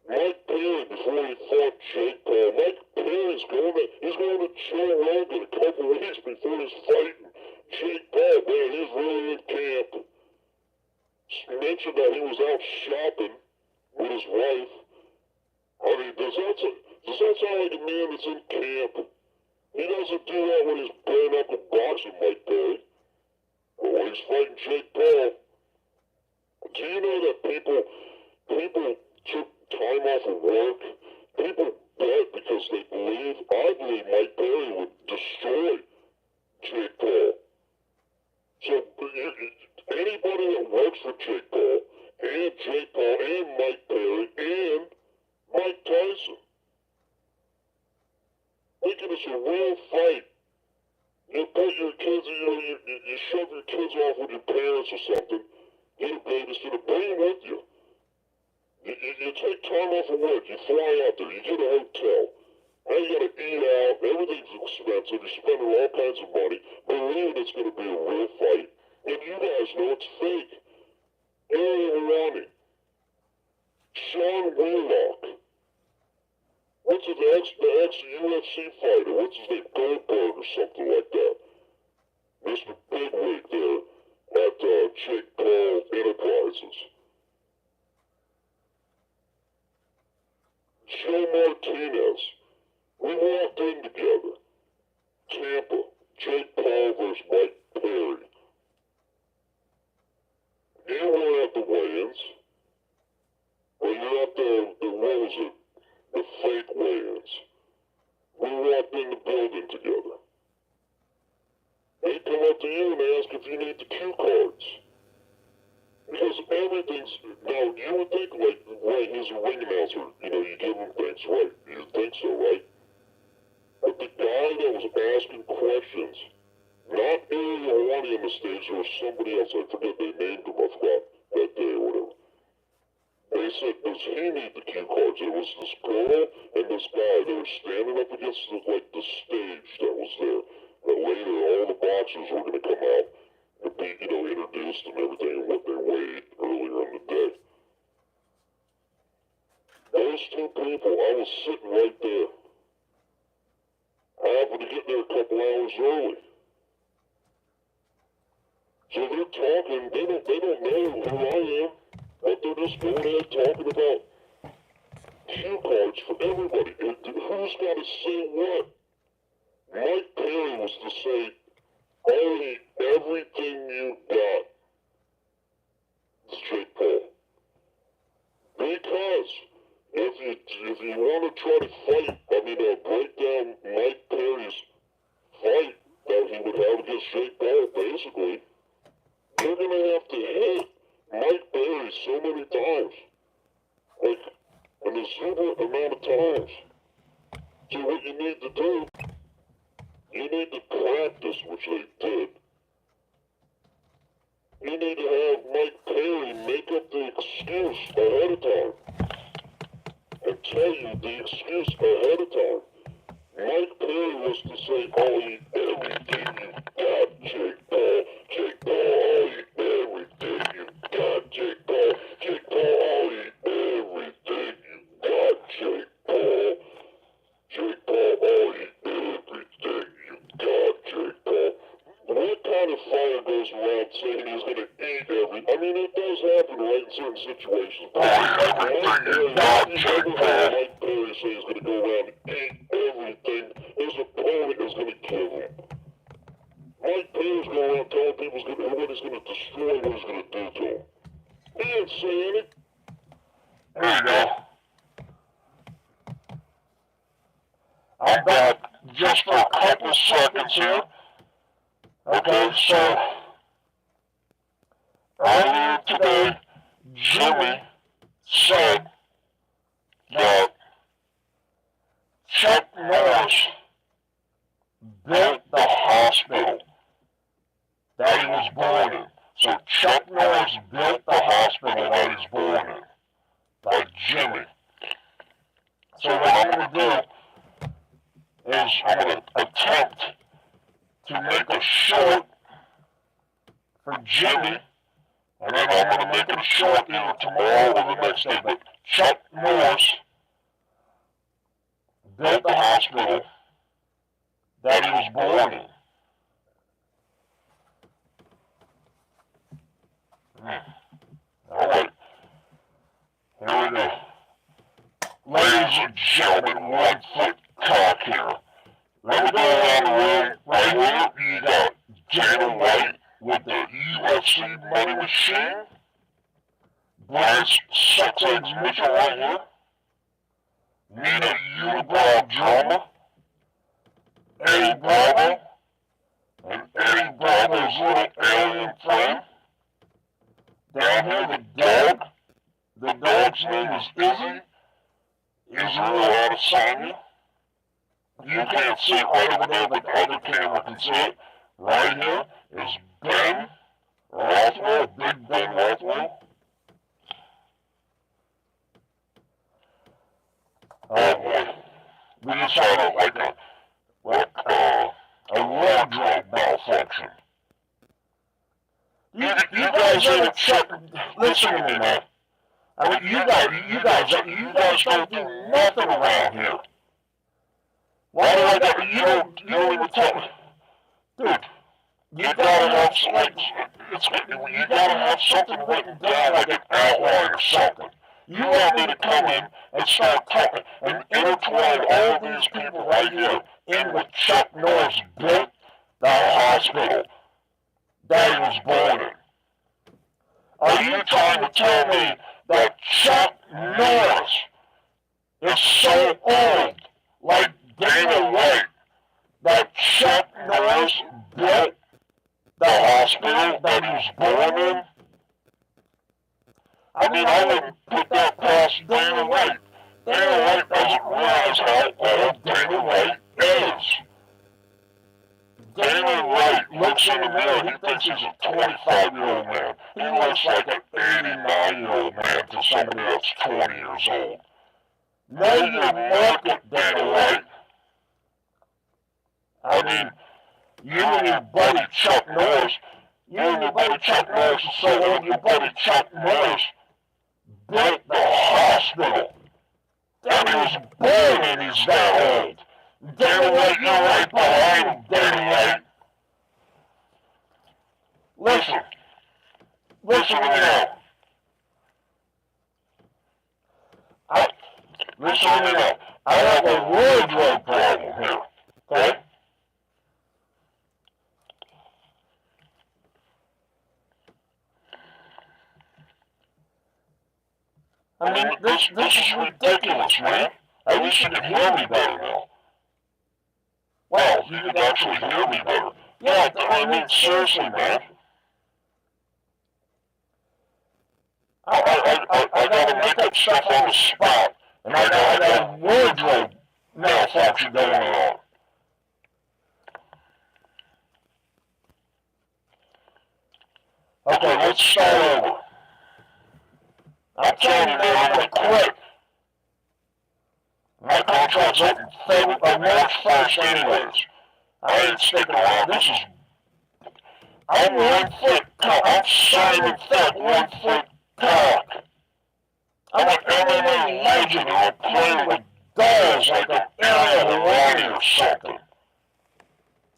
S2: Mike Perry, before he fought Jake Paul, Mike Perry's he's going to Joe Rogan a couple weeks before he's fighting Jake Paul. Man, he's really in camp. He mentioned that he was out shopping with his wife. I mean, does that sound like a man that's in camp? He doesn't do that when he's bare knuckle boxing, Mike Perry. But when he's fighting Jake Paul, do you know that people took time off of work? People bet because they I believe Mike Perry would destroy Jake Paul. So anybody that works for Jake Paul and Mike Perry and Mike Tyson, thinking it's a real fight. You put your kids, you shove your kids off with your parents or something, get a babysitter, bring them with you. You take time off of work, you fly out there, you get a hotel. Now you gotta eat out, everything's expensive, you're spending all kinds of money, believing it's gonna be a real fight, and you guys know it's fake. Ronnie, Sean Wheelock, what's his ex-UFC fighter, what's his name, Goldberg or something like that. Mr. Bigwig there at Jake Paul Enterprises. Joe Martinez, we walked in together. Tampa, Jake Paul versus Mike Perry. You were at the weigh-ins. Or you're at the fake weigh-ins. We walked in the building together. They come up to you and they ask if you need the cue cards. Because everything's, now you would think like, right, he's a ring announcer, you give him things, right? You think so, right? But the guy that was asking questions, not Ronnie on the stage, there was somebody else, I forget they named him, I forgot that day or whatever. They said, does he need the cue cards? It was this girl and this guy, they were standing up against the stage that was there. That later all the boxers were going to come out and be, introduced and everything and what they weighed earlier in the day. Those two people, I was sitting right there. I happened to get there a couple hours early. So they're talking, they don't know who I am, but they're just going ahead talking about cue cards for everybody. And who's got to say what? Mike Perry was to say, only everything you got is Jake Paul. Because if you want to try to fight, break down Mike Perry's fight that he would have against Jake Paul, basically, you're going to have to hit Mike Perry so many times. Like, an exuberant amount of times. So what you need to do, you need to practice, which they did. you need to have Mike Perry make up the excuse ahead of time. And tell you the excuse ahead of time. Mike Perry was to say, I'll eat everything you got, Jake Paul. Jake Paul, I'll eat everything you got, Jake Paul. Jake Paul, I'll eat everything you got, Jake Paul. Jake Paul, I'll eat everything you got, Jake Paul. What kind of fire goes around saying he's going to eat everything? I mean, it does happen, right, in certain situations. But Mike Perry say he's going to go around and eat everything. His opponent is going to kill him. Mike Perry's going around telling people what he's going to destroy, what he's going to do to him. He ain't saying it.
S1: There you go. I'm back just for a couple seconds here. Okay, so earlier today, Jimmy said that Chuck Norris built the hospital that he was born in. So Chuck Norris built the hospital that he was born in by Jimmy. So what I'm going to do is I'm going to attempt to make a short for Jimmy, and then I'm going to make it short either tomorrow or the next day. But Chuck Norris built the hospital that he was born in. All right, here we go. Ladies and gentlemen, 1 foot cock here. Let me go around the room right here. You got Dana White with the UFC Money Machine. Bryce Sex Eggs Mitchell right here. Nina UNIBROW Drama. Eddie Bravo. And Eddie Bravo's little alien friend. Down here, the dog. The dog's name is Izzy. Israel Adesanya. You can't see it right over there, but the other camera can see it. Right here is Ben Rothwell, Big Ben Rothwell. Oh boy, we just had a wardrobe malfunction. You guys ever check? Listen to me, man. I mean, you guys don't do nothing around here. Why do I got, you don't even tell me. Dude, you gotta have, you gotta have something written down, like an outline or something. You want me to come in and start talking and intertwine all these people right here in with Chuck Norris built the hospital that he was born in. Are you trying to tell me that Chuck Norris is so old, like Dana White, that Chuck Norris built the hospital that he was born in? I mean, I wouldn't put that past Dana White. Dana White doesn't realize how old Dana White is. Dana White looks in the mirror, he thinks he's a 25-year-old man. He looks like an 89-year-old man to somebody that's 20 years old. Know your market, Dana White. I mean, you and your buddy Chuck Norris, is so old, your buddy Chuck Norris built the hospital that he was born in. He's that old. Dana White, you're right behind him, Dana White. Listen to me now. Listen to me now. I have a wardrobe problem here, okay? I mean, this is ridiculous, man. At least you can hear me better now. Wow, you can actually hear me better. Yeah, I mean, seriously, man. I gotta make up stuff on the spot, and I got a wardrobe malfunction going on. Okay, let's start over. I'm telling you, man, I'm gonna quit. My contract's up in March 1st anyways. I ain't sticking around. I'm 1 foot cock. I'm Simon Fett, 1 foot cock. I'm an MMA legend, and I'm playing with dolls like an Ariel Helwani or something.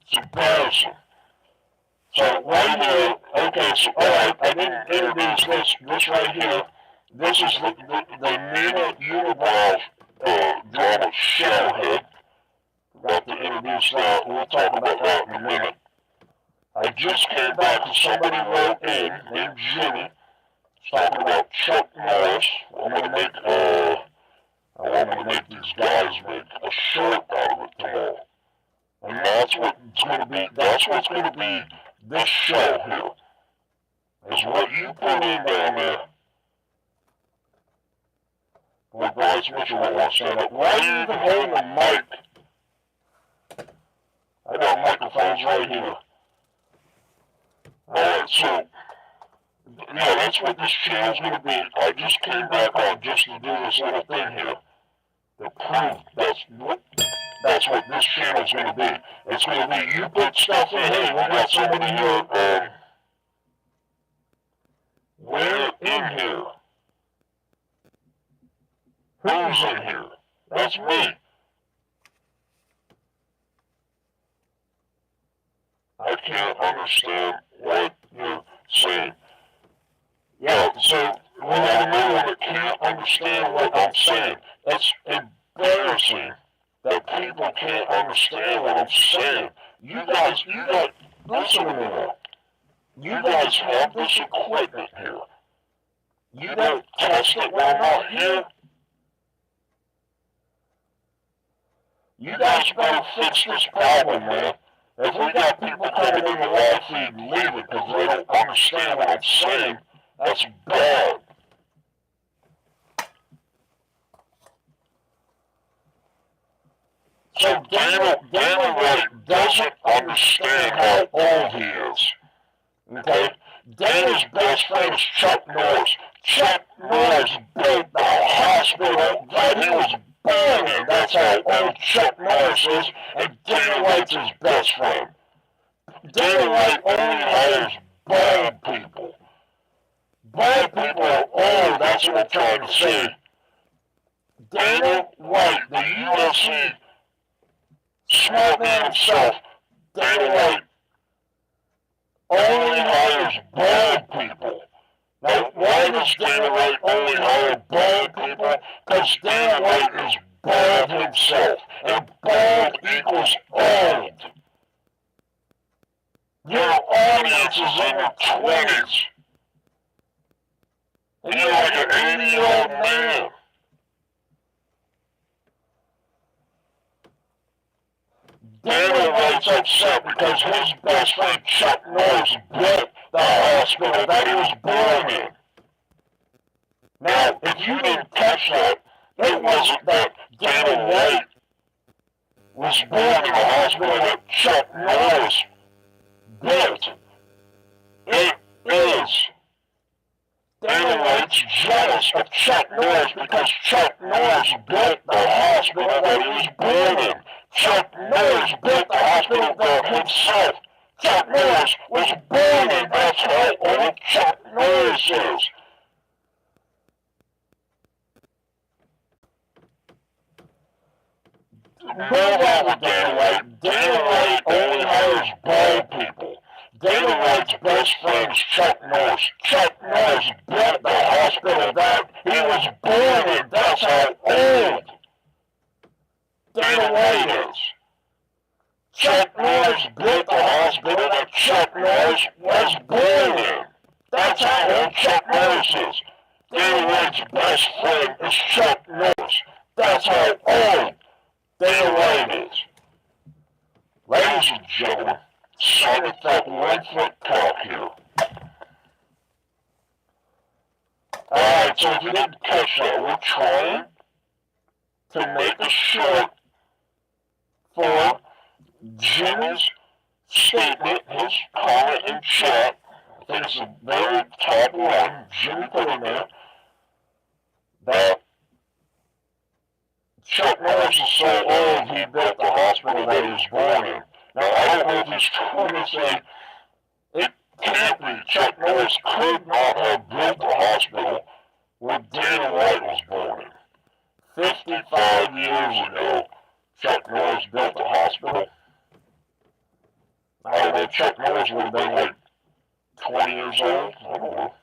S1: It's embarrassing. So right here, okay, so alright, I didn't introduce this right here. This is the Nina UNIBROW drama Shellhead. Forgot to introduce that. We'll talk about that in a minute. I just came back and somebody wrote in, named Jimmy, talking about Chuck Norris. I want to make these guys make a shirt out of it tomorrow. And that's what's going to be this show here. Is what you put in down there. Boy, Bryce Mitchell won't want to stand up. Why are you even holding the mic? I got microphones right here. Alright, so, yeah, that's what this channel's going to be. I just came back on just to do this little thing here. To prove that's what this channel's going to be. It's going to be, you put stuff in, hey, we got somebody here, we're in here. Who's in here? That's me. I can't understand what you're saying. Yeah, so we got another one that can't understand what I'm saying. It's embarrassing that people can't understand what I'm saying. You guys, listen to me now. You guys have this equipment here. You don't test it when I'm not here. You guys better fix this problem, man. If we got people coming in the live feed, leave it because they don't understand what I'm saying. That's bad. So Dana White doesn't understand how old he is. Okay? Dana's best friend is Chuck Norris. Chuck Norris built the hospital that he was born in. That's how old Chuck Norris is, and Dana White's his best friend. Dana White only hires bald people. Bald people are old, that's what I'm trying to say. Dana White, the UFC smart man himself, Dana White only hires bald people. Now, why does Dana White only hire bald people? Because Dana White is bald himself, and bald equals old. Your audience is in their 20s. And you're like an 80-year-old man. Dana White's upset because his best friend Chuck Norris built the hospital that he was born in. Now, if you didn't catch that, it wasn't that Dana White was born in a hospital that Chuck Norris built. It is. Dana White's jealous of Chuck Norris because Chuck Norris built the hospital that he was born in. Chuck Norris built the hospital that himself. Chuck Norris was born in. That's how old Chuck Norris is. Move on with Dana White. Dana White only hires bald people. Dana White's best friend is Chuck Norris. Chuck Norris built the hospital that he was born in. That's how old Dana White is. Chuck Norris built the hospital that Chuck Norris was born in. That's how old Chuck Norris is. Dana White's best friend is Chuck Norris. That's how old Dana White is. Ladies and gentlemen, Simon Fett 1 foot cock here. Alright, so if you didn't catch that, we're trying to make a short for Jimmy's statement, his comment in chat. I think it's the very top one, Jimmy put in there, that Chuck Norris is so old he built the hospital that he was born in. Now, I don't know if he's trying to say it can't be. Chuck Norris could not have built the hospital where Dana White was born in. 55 years ago, Chuck Norris built the hospital. I don't know, Chuck Norris would have been like 20 years old. I don't know.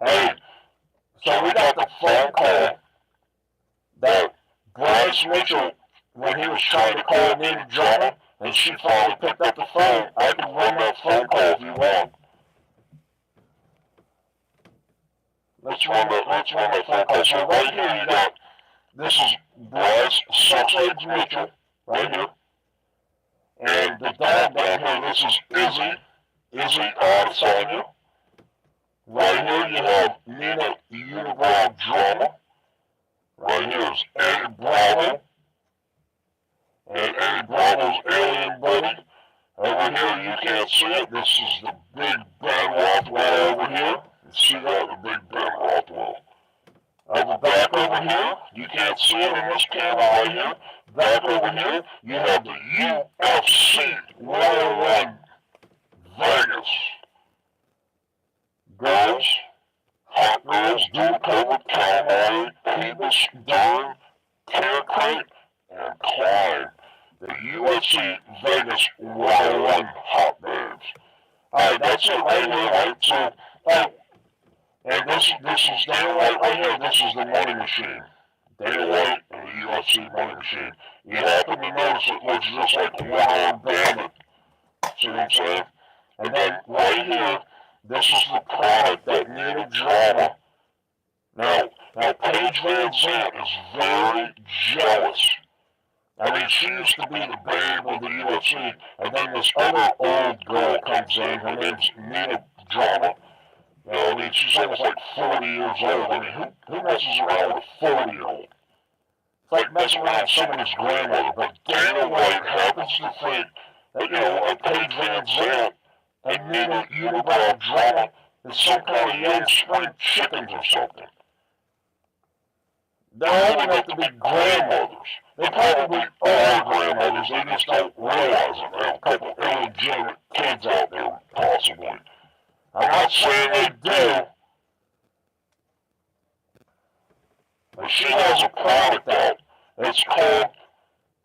S1: Hey, so we got the phone call that Bryce Mitchell, when he was trying to call Nina Drama, and she finally picked up the phone. I can run that phone call if you want. Let's run that phone call. So right here you got, this is Bryce Sausage Mitchell, right here. And the dog down here, this is Izzy Adesanya. Right here you have Nina UNIBROW Drama. Right here is Eddie Bravo. And Eddie Bravo's alien buddy. Over here you can't see it. This is the big Ben Rothwell over here. You see that? The big Ben Rothwell. The back over here, you can't see it in this camera right here. Back over here, you have the UFC 101 Vegas. Girls, hot girls, dual cover, Calamari, Peebles, Durham, Carrot, and Klein. The UFC Vegas 101 hot babes. Alright, that's it right here, right? So, and this is Dana White right here. This is the money machine. Dana White and the UFC money machine. You happen to notice it looks just like a one-armed bandit. See what I'm saying? And then right here, this is the product that Nina Drama. Now Paige VanZant is very jealous. I mean, she used to be the babe of the UFC, and then this other old girl comes in. Her name's Nina Drama. You know, I mean, she's almost like 40 years old. I mean, who messes around with a 40-year-old? It's like messing around with somebody's grandmother. But Dana White happens to think that, you know, Paige VanZant and Nina UNIBROW Drama is some kind of young spring chickens or something. They're old enough to be grandmothers. They probably are grandmothers. They just don't realize it. They have a couple illegitimate kids out there, possibly. I'm not saying they do, but she has a product out. It's called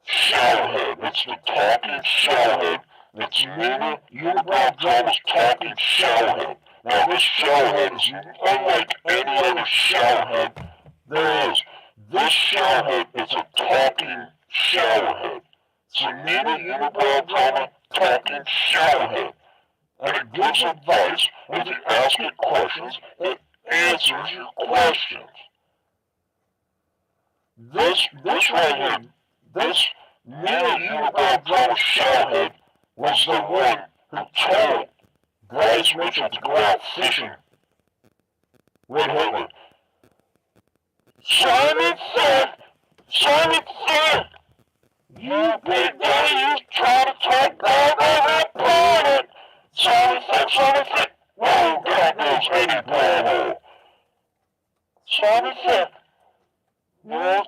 S1: Showerhead. It's the talking showerhead. It's Nina UNIBROW Drama's talking showerhead. Now this showerhead is unlike any other showerhead there is. This showerhead is a talking showerhead. It's a Nina UNIBROW Drama talking showerhead. And it gives advice, and if you ask it questions, it answers your questions. This right here, this Nina UNIBROW Drama showerhead was the one who told Bryce Mitchell to go out fishing with Hitler. Simon said, you big daddy, you try to talk bad about that planet. Simon said, whoa, God knows Eddie Bravo. Simon said, you're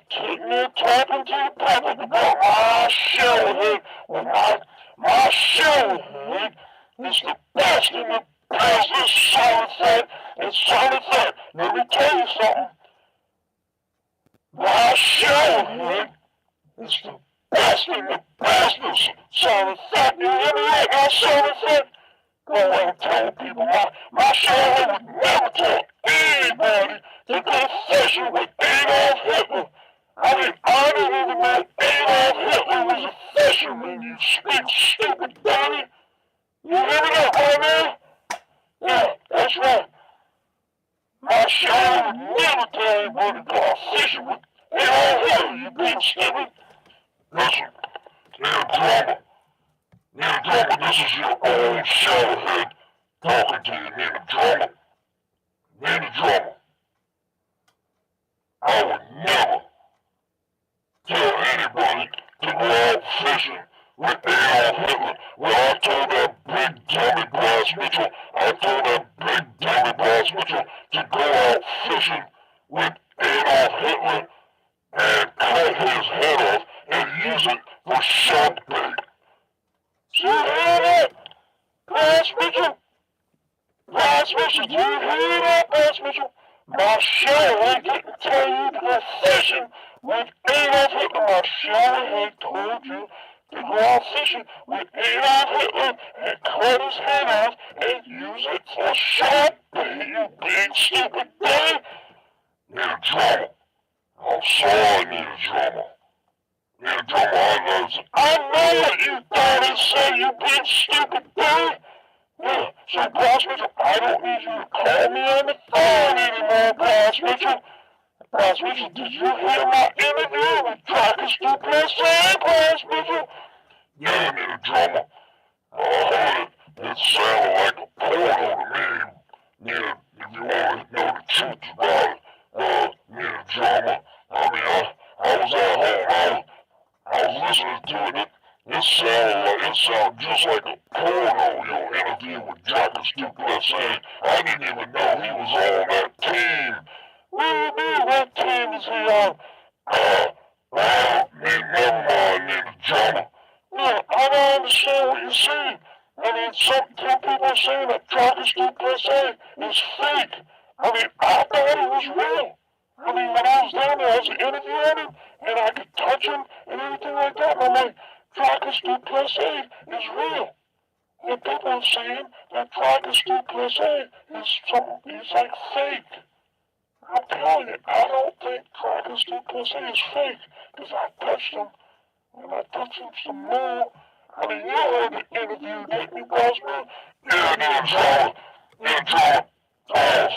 S1: talking to the public about my showerhead. Well, my showerhead is the best in the business, Simon said. And Simon said, let me tell you something. My showerhead is the best in the business, Simon said. You hear me right now, Simon said? Go around telling people my showerhead would never tell anybody to go fishing with Adolf Hitler. I mean, I didn't even know Adolf Hitler was a fisherman, you big stupid dummy. You hear me now, right now? Yeah, that's right. My showerhead would never tell anybody to go fishing with Adolf Hitler, you big stupid. Listen, Nina Drama, this is your own showerhead talking to you, Nina Drama. Nina Drama, I would never tell anybody to go out fishing with Adolf Hitler. Well, I told that big dummy Bryce Mitchell, I told that big dummy Bryce Mitchell to go out fishing with Adolf Hitler and cut his head off and use it for shark bait. Do you hear that, Bryce Mitchell? Bryce Mitchell, do you hear that, Bryce Mitchell? My Shelley didn't tell you to go fishing with Adolf Hitler. My Shelley had told you to go out fishing with Adolf Hitler and cut his head off and use it for shark bait, you big stupid thing. Need a drama. I'm sorry I need a drama. Need a drama. I know what you thought it said, you big stupid thing. Yeah, so Bryce Mitchell, I don't need you to call me on the phone anymore, Bryce Mitchell. Bryce Mitchell, did you hear my interview with Dracus Duplessis, Bryce Mitchell? Yeah, I need a drama. I heard it. It sounded like a porno to me. Need a, if you want to know the truth about it, need a drama. I mean, I was at home, I was listening to it. It sounded just like a porno, interview with Dracus Duplessis. I didn't even know he was on that team. What do you mean, what team is he on? Never mind, need a drama. Yeah, I don't understand what you're saying. I mean, some people are saying that Dracus Duplessis is fake. I mean, I thought he was real. I mean, when I was down there, I was interviewing him, and I could touch him and everything like that, and I'm like, Dracus Duplessis is real. And people are saying that Dracus Duplessis he's like fake. I'm telling you, I don't think Dracus Duplessis is fake, because I touched him, and I touched him some more. I mean, you heard the interview, didn't you, Bossman? Yeah, Ninja Drama. Ninja Drama. Oh,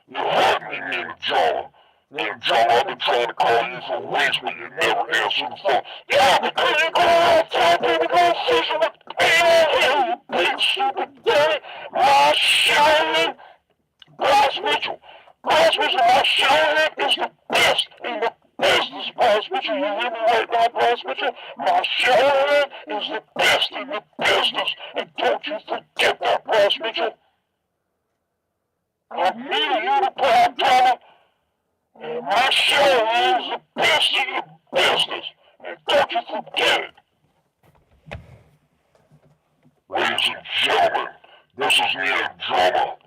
S1: you heard me, Ninja Drama. Ninja Drama, I've been trying to call you for weeks, but you never answer the phone. Yeah, because you go out telling people to go fishing with Adolf, you big stupid daddy. My Shelley, Bryce Mitchell. Bryce Mitchell, my Shelley is the best in the business, Bryce Mitchell. You hear me right now, Bryce Mitchell? My Shelley is the best in the business, and don't you forget that, Bryce Mitchell. I'm meeting you to Black Drama, and my Shelley is the best in the business, and don't you forget it. Ladies and gentlemen, this is me a drama,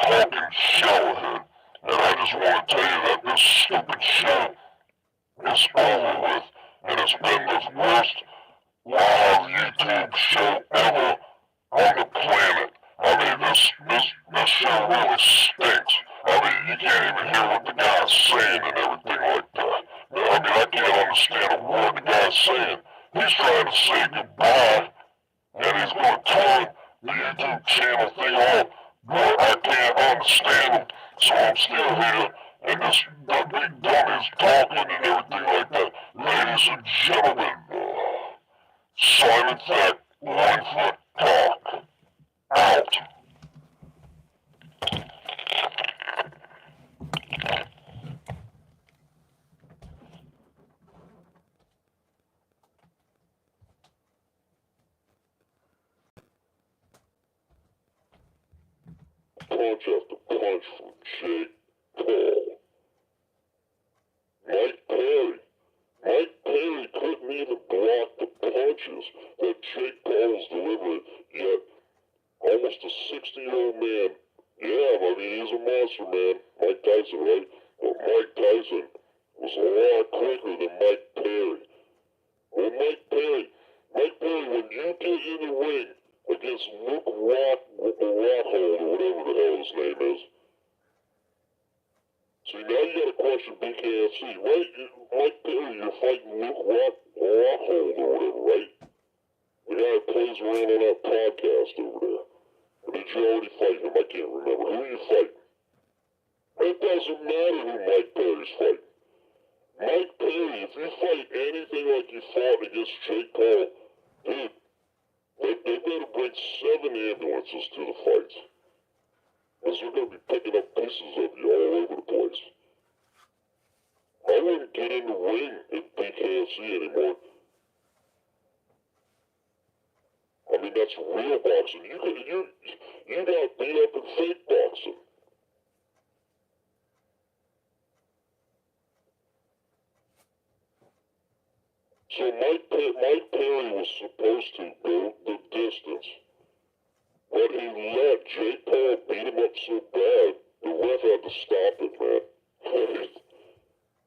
S1: talking shellhead, and I just want to tell you that this stupid show is over with, and it's been the worst live YouTube show ever on the planet. I mean, this show really stinks. I mean, you can't even hear what the guy's saying and everything like that. I mean, I can't understand a word the guy's saying. He's trying to say goodbye, and he's going to turn the YouTube channel thing on, but I can't understand him, so I'm still here, and this big dummy's talking and everything like that. Ladies and gentlemen, Simon Feck, 1 foot cock, out.
S2: Punch after punch from Jake Paul. Mike Perry couldn't even block the punches that Jake Paul was delivering, yet almost a 60-year-old man. Yeah, I mean, he's a monster, man. Mike Tyson, right? But Mike Tyson was a lot quicker than Mike Perry. Well, Mike Perry, when you get in the ring against Luke Rockhold, or whatever the hell his name is. See, now you gotta question BKFC, right? Mike Perry, you're fighting Luke Rockhold or whatever, right? The guy that plays around on that podcast over there. Or did you already fight him? I can't remember. Who are you fighting? It doesn't matter who Mike Perry's fighting. Mike Perry, if you fight anything like you fought against Jake Paul, dude, they better bring 7 ambulances to the fights. Because they're going to be picking up pieces of you all over the place. I wouldn't get in the ring at BKFC anymore. mean, that's real boxing. You got beat up in fake boxing. So Mike Perry was supposed to go the distance, but he let Jake Paul beat him up so bad, the ref had to stop it, man.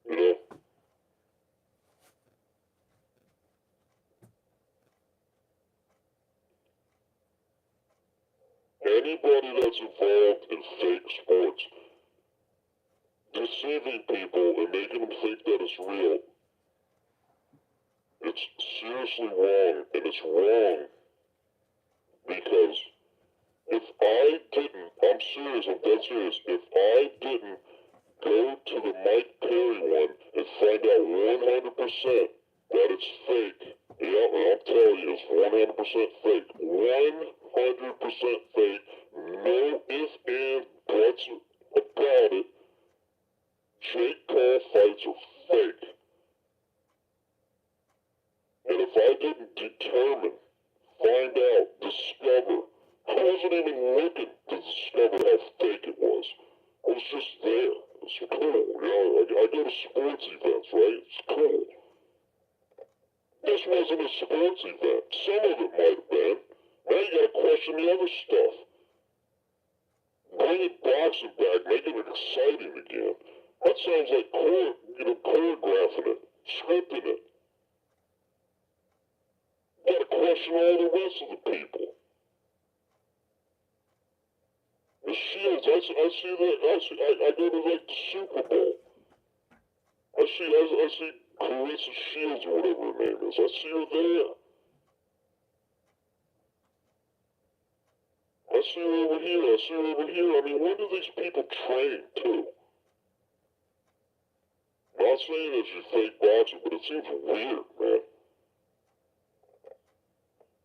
S2: You know? Anybody that's involved in fake sports, deceiving people and making them think that it's real, it's seriously wrong, and it's wrong because if I didn't, I'm serious, I'm dead serious, if I didn't go to the Mike Perry one and find out 100% that it's fake, yeah, I'm telling you, it's 100% fake, 100% fake, no ifs, ands, buts about it, Jake Paul fights are fake. And if I didn't determine, find out, discover, I wasn't even looking to discover how fake it was. I was just there. It's cool. You know, I go to sports events, right? It's cool. This wasn't a sports event. Some of it might have been. Now you gotta question the other stuff. Bringing boxing back, making it exciting again. That sounds like choreographing it, scripting it. You gotta question all the rest of the people. The Shields, I see that, I go to like the Super Bowl. I see Clarissa Shields or whatever her name is. I see her there. I see her over here. I see her over here. I mean, when do these people train too? Not saying that she's fake boxing, but it seems weird, man.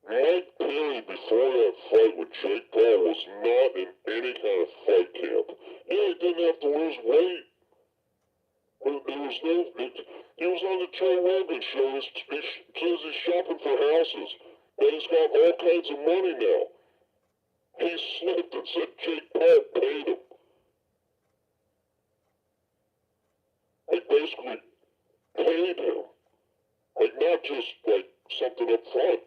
S2: Mike Perry, before that fight with Jake Paul, was not in any kind of fight camp. Yeah, he didn't have to lose weight. He was on the Joe Rogan show. He says he's shopping for houses. That he's got all kinds of money now. He slipped and said Jake Paul paid him. Like, basically paid him. Like, not just, like, something up front.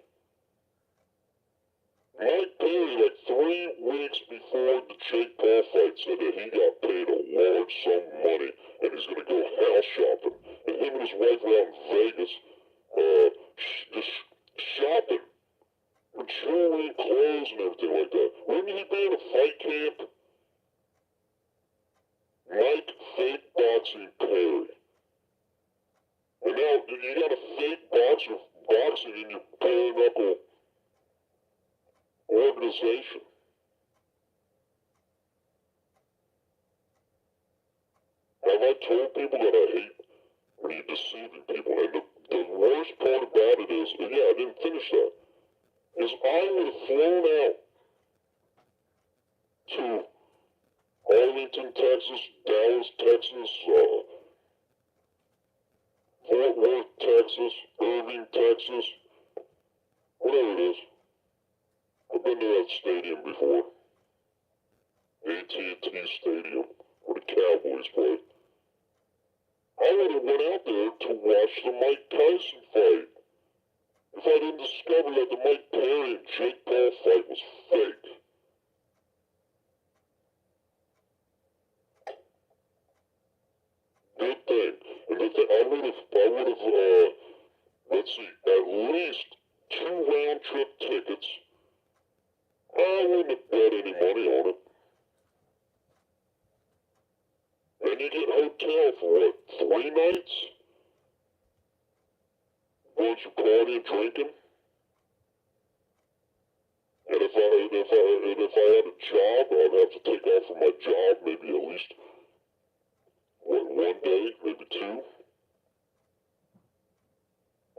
S2: Mike Perry, like 3 weeks before the Jake Paul fight, said that he got paid a large sum of money and he's going to go house shopping. And him and his wife were out in Vegas, just shopping for jewelry, clothes, and everything like that. Wouldn't he be in a fight camp? Mike fake boxing Perry. And now you got a fake boxing in your bare knuckle organization. Have I told people that I hate when you're deceiving people? And the worst part about it is, and yeah, I didn't finish that, is I would have flown out to Arlington, Texas, Dallas, Texas, Fort Worth, Texas, Irving, Texas, whatever it is. I've been to that stadium before. AT&T Stadium, where the Cowboys play. I would have went out there to watch the Mike Tyson fight. If I didn't discover that the Mike Perry and Jake Paul fight was fake. Good thing. And I would have, let's see, at least 2 round-trip tickets. I wouldn't have bet any money on it. And you get hotel for what, 3 nights? Bunch of partying, drinking. And if I had a job, I'd have to take off from my job maybe at least one day, maybe 2.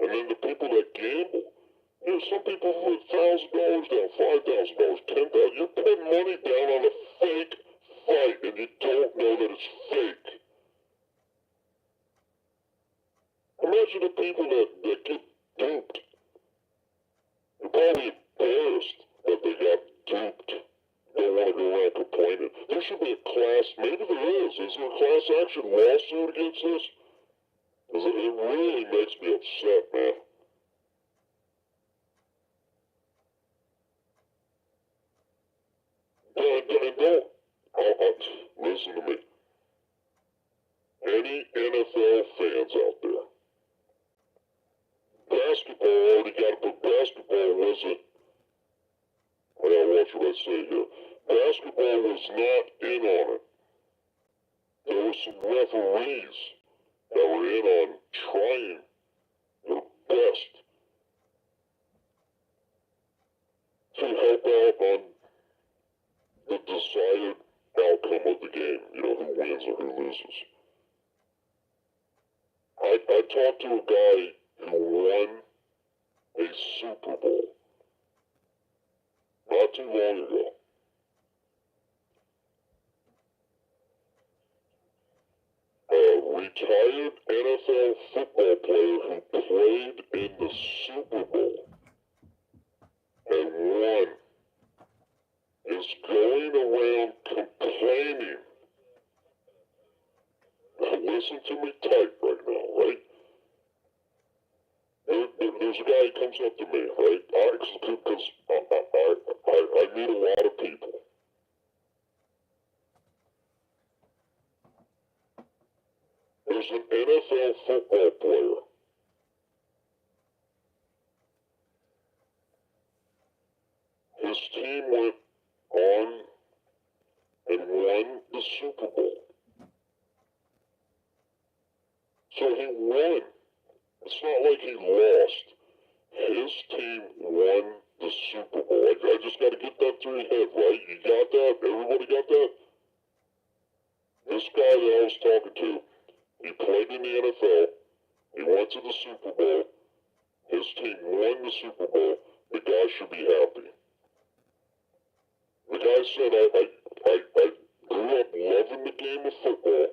S2: And then the people that gamble, you know, some people put $1,000 down, $5,000, $10,000. You're putting money down on a fake fight, and you don't know that it's fake. Imagine the people that get duped. You're probably embarrassed. there should be a class, maybe there is there a class action lawsuit against this? Because it really makes me upset, man. And don't, listen to me. Any NFL fans out there, basketball already got it, but basketball wasn't, I gotta watch what I say here. Basketball was not in on it. There were some referees that were in on trying their best to help out on the desired outcome of the game, who wins or who loses. I talked to a guy who won a Super Bowl not too long ago. A retired NFL football player who played in the Super Bowl and won is going around complaining. Listen to me tight right now, right? There's a guy who comes up to me, right? Because I meet a lot of people. There's an NFL football player. His team went on and won the Super Bowl. So he won. It's not like he lost. His team won the Super Bowl. I just got to get that through your head, right? You got that? Everybody got that? This guy that I was talking to, he played in the NFL. He went to the Super Bowl. His team won the Super Bowl. The guy should be happy. The guy said, I grew up loving the game of football.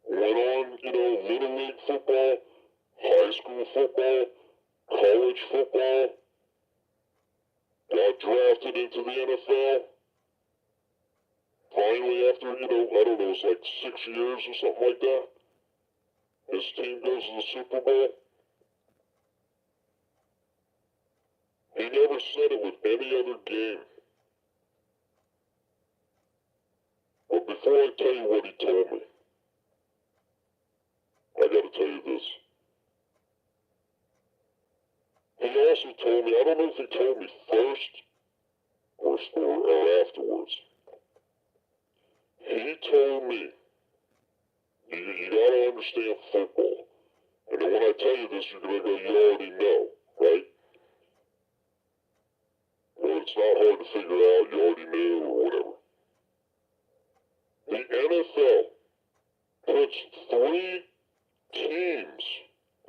S2: Went on, Little League football, high school football, college football. Got drafted into the NFL. Finally, after, I don't know, it's like 6 years or something like that. His team goes to the Super Bowl. He never said it with any other game. But before I tell you what he told me, I gotta tell you this. He also told me, I don't know if he told me first or afterwards. He told me, you gotta understand football. And then when I tell you this, you're gonna go, you already know, right? Well, it's not hard to figure out, you already knew or whatever. The NFL puts 3 teams,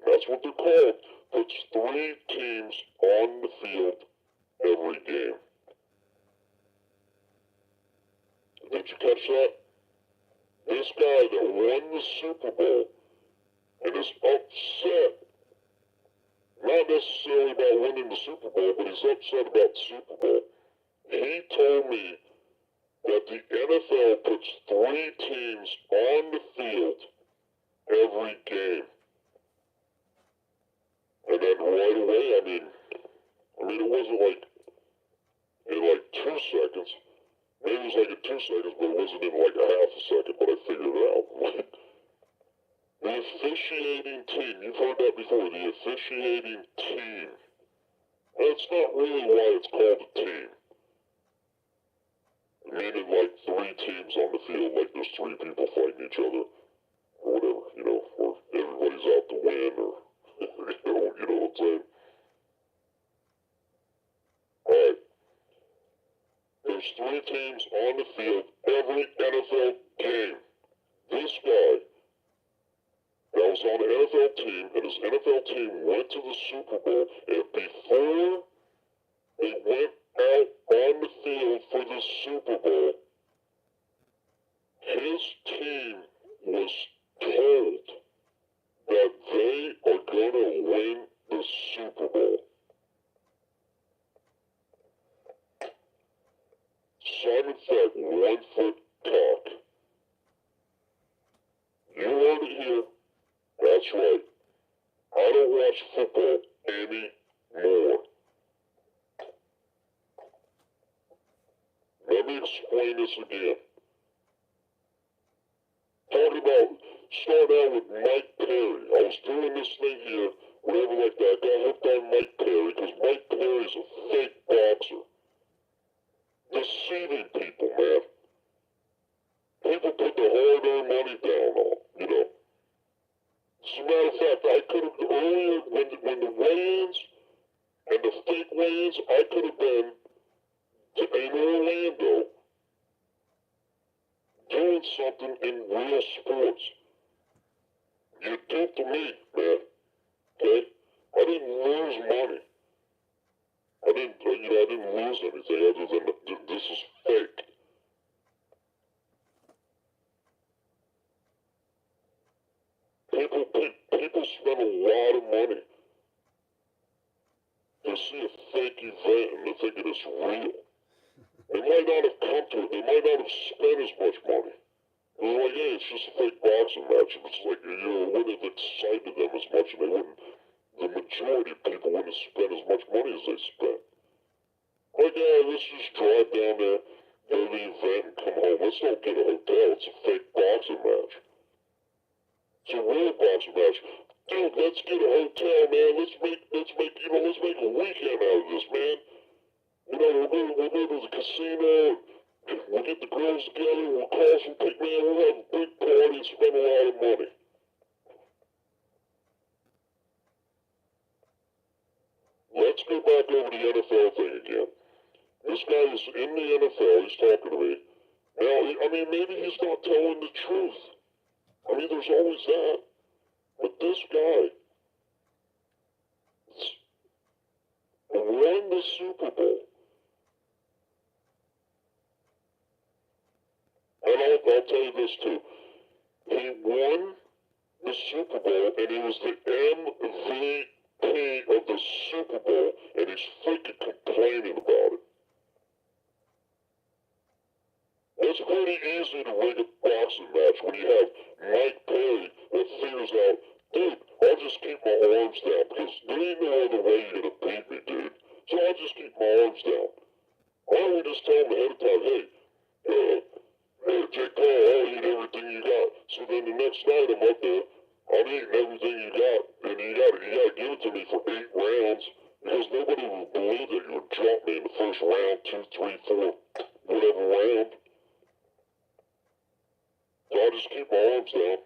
S2: that's what they're called, puts 3 teams on the field every game. Did you catch that? This guy that won the Super Bowl and is upset, not necessarily about winning the Super Bowl, but he's upset about the Super Bowl. He told me that the NFL puts 3 teams on the field every game. And then right away, I mean it wasn't like in like 2 seconds. Maybe it was like in 2 seconds, but it wasn't in like a half a second, but I figured it out. The officiating team, you've heard that before, the officiating team. That's not really why it's called a team. Meaning like 3 teams on the field, like there's 3 people fighting each other, or whatever, or everybody's out to win, or, you know what I'm saying? Alright. There's 3 teams on the field every NFL game. This guy that was on the NFL team, and his NFL team went to the Super Bowl, and before they went out on the field for the Super Bowl, his team was told that they are going to win the Super Bowl. Simon Fett, 1 foot cock. You heard it here. That's right. I don't watch football anymore. Let me explain this again. Talking about, starting out with Mike Perry. I was doing this thing here, whatever like that. I got hooked on Mike Perry because Mike Perry's a fake boxer. Deceiving people, man. People put their hard-earned money down on, you know. As a matter of fact, I could have, earlier, when the weigh-ins and the fake weigh-ins, I could have been in Orlando doing something in real sports. You duped me, man. Okay? I didn't lose money. I didn't lose anything other than this is fake. People spend a lot of money to see a fake event and to think it is real. They might not have come to it. They might not have spent as much money. They're like, hey, it's just a fake boxing match. And it's like, it wouldn't have excited them as much, and they wouldn't. The majority of people wouldn't have spent as much money as they spent. Like, let's just drive down there, go to the event, and come home. Let's not get a hotel. It's a fake boxing match. It's a real boxing match. Dude, let's get a hotel, man. Let's make a weekend out of this, man. We'll go to the casino, and we'll get the girls together, we'll call some pick, man, we'll have a big party and spend a lot of money. Let's go back over the NFL thing again. This guy is in the NFL, he's talking to me. Now, maybe he's not telling the truth. There's always that. But this guy won the Super Bowl. And I'll tell you this too. He won the Super Bowl, and he was the MVP of the Super Bowl, and he's freaking complaining about it. It's pretty easy to win a boxing match when you have Mike Perry that figures out, dude, I'll just keep my arms down, because there ain't no other way you're going to beat me, dude. So I'll just keep my arms down. Why don't we just tell him ahead of time, hey, Jake Paul, I'll eat everything you got. So then the next night I'm up there, I'm eating everything you got, and you gotta give it to me for 8 rounds, because nobody would believe that you would drop me in the first round, 2, 3, 4, whatever round. So I just keep my arms down.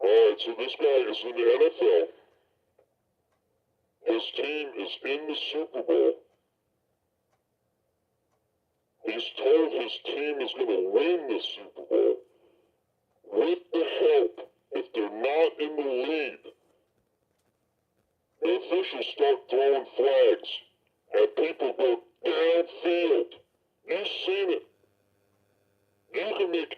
S2: Alright, so this guy is in the NFL. His team is in the Super Bowl. He's told his team is going to win the Super Bowl. With the help, if they're not in the lead, the officials start throwing flags, and people go downfield. You've seen it. You can make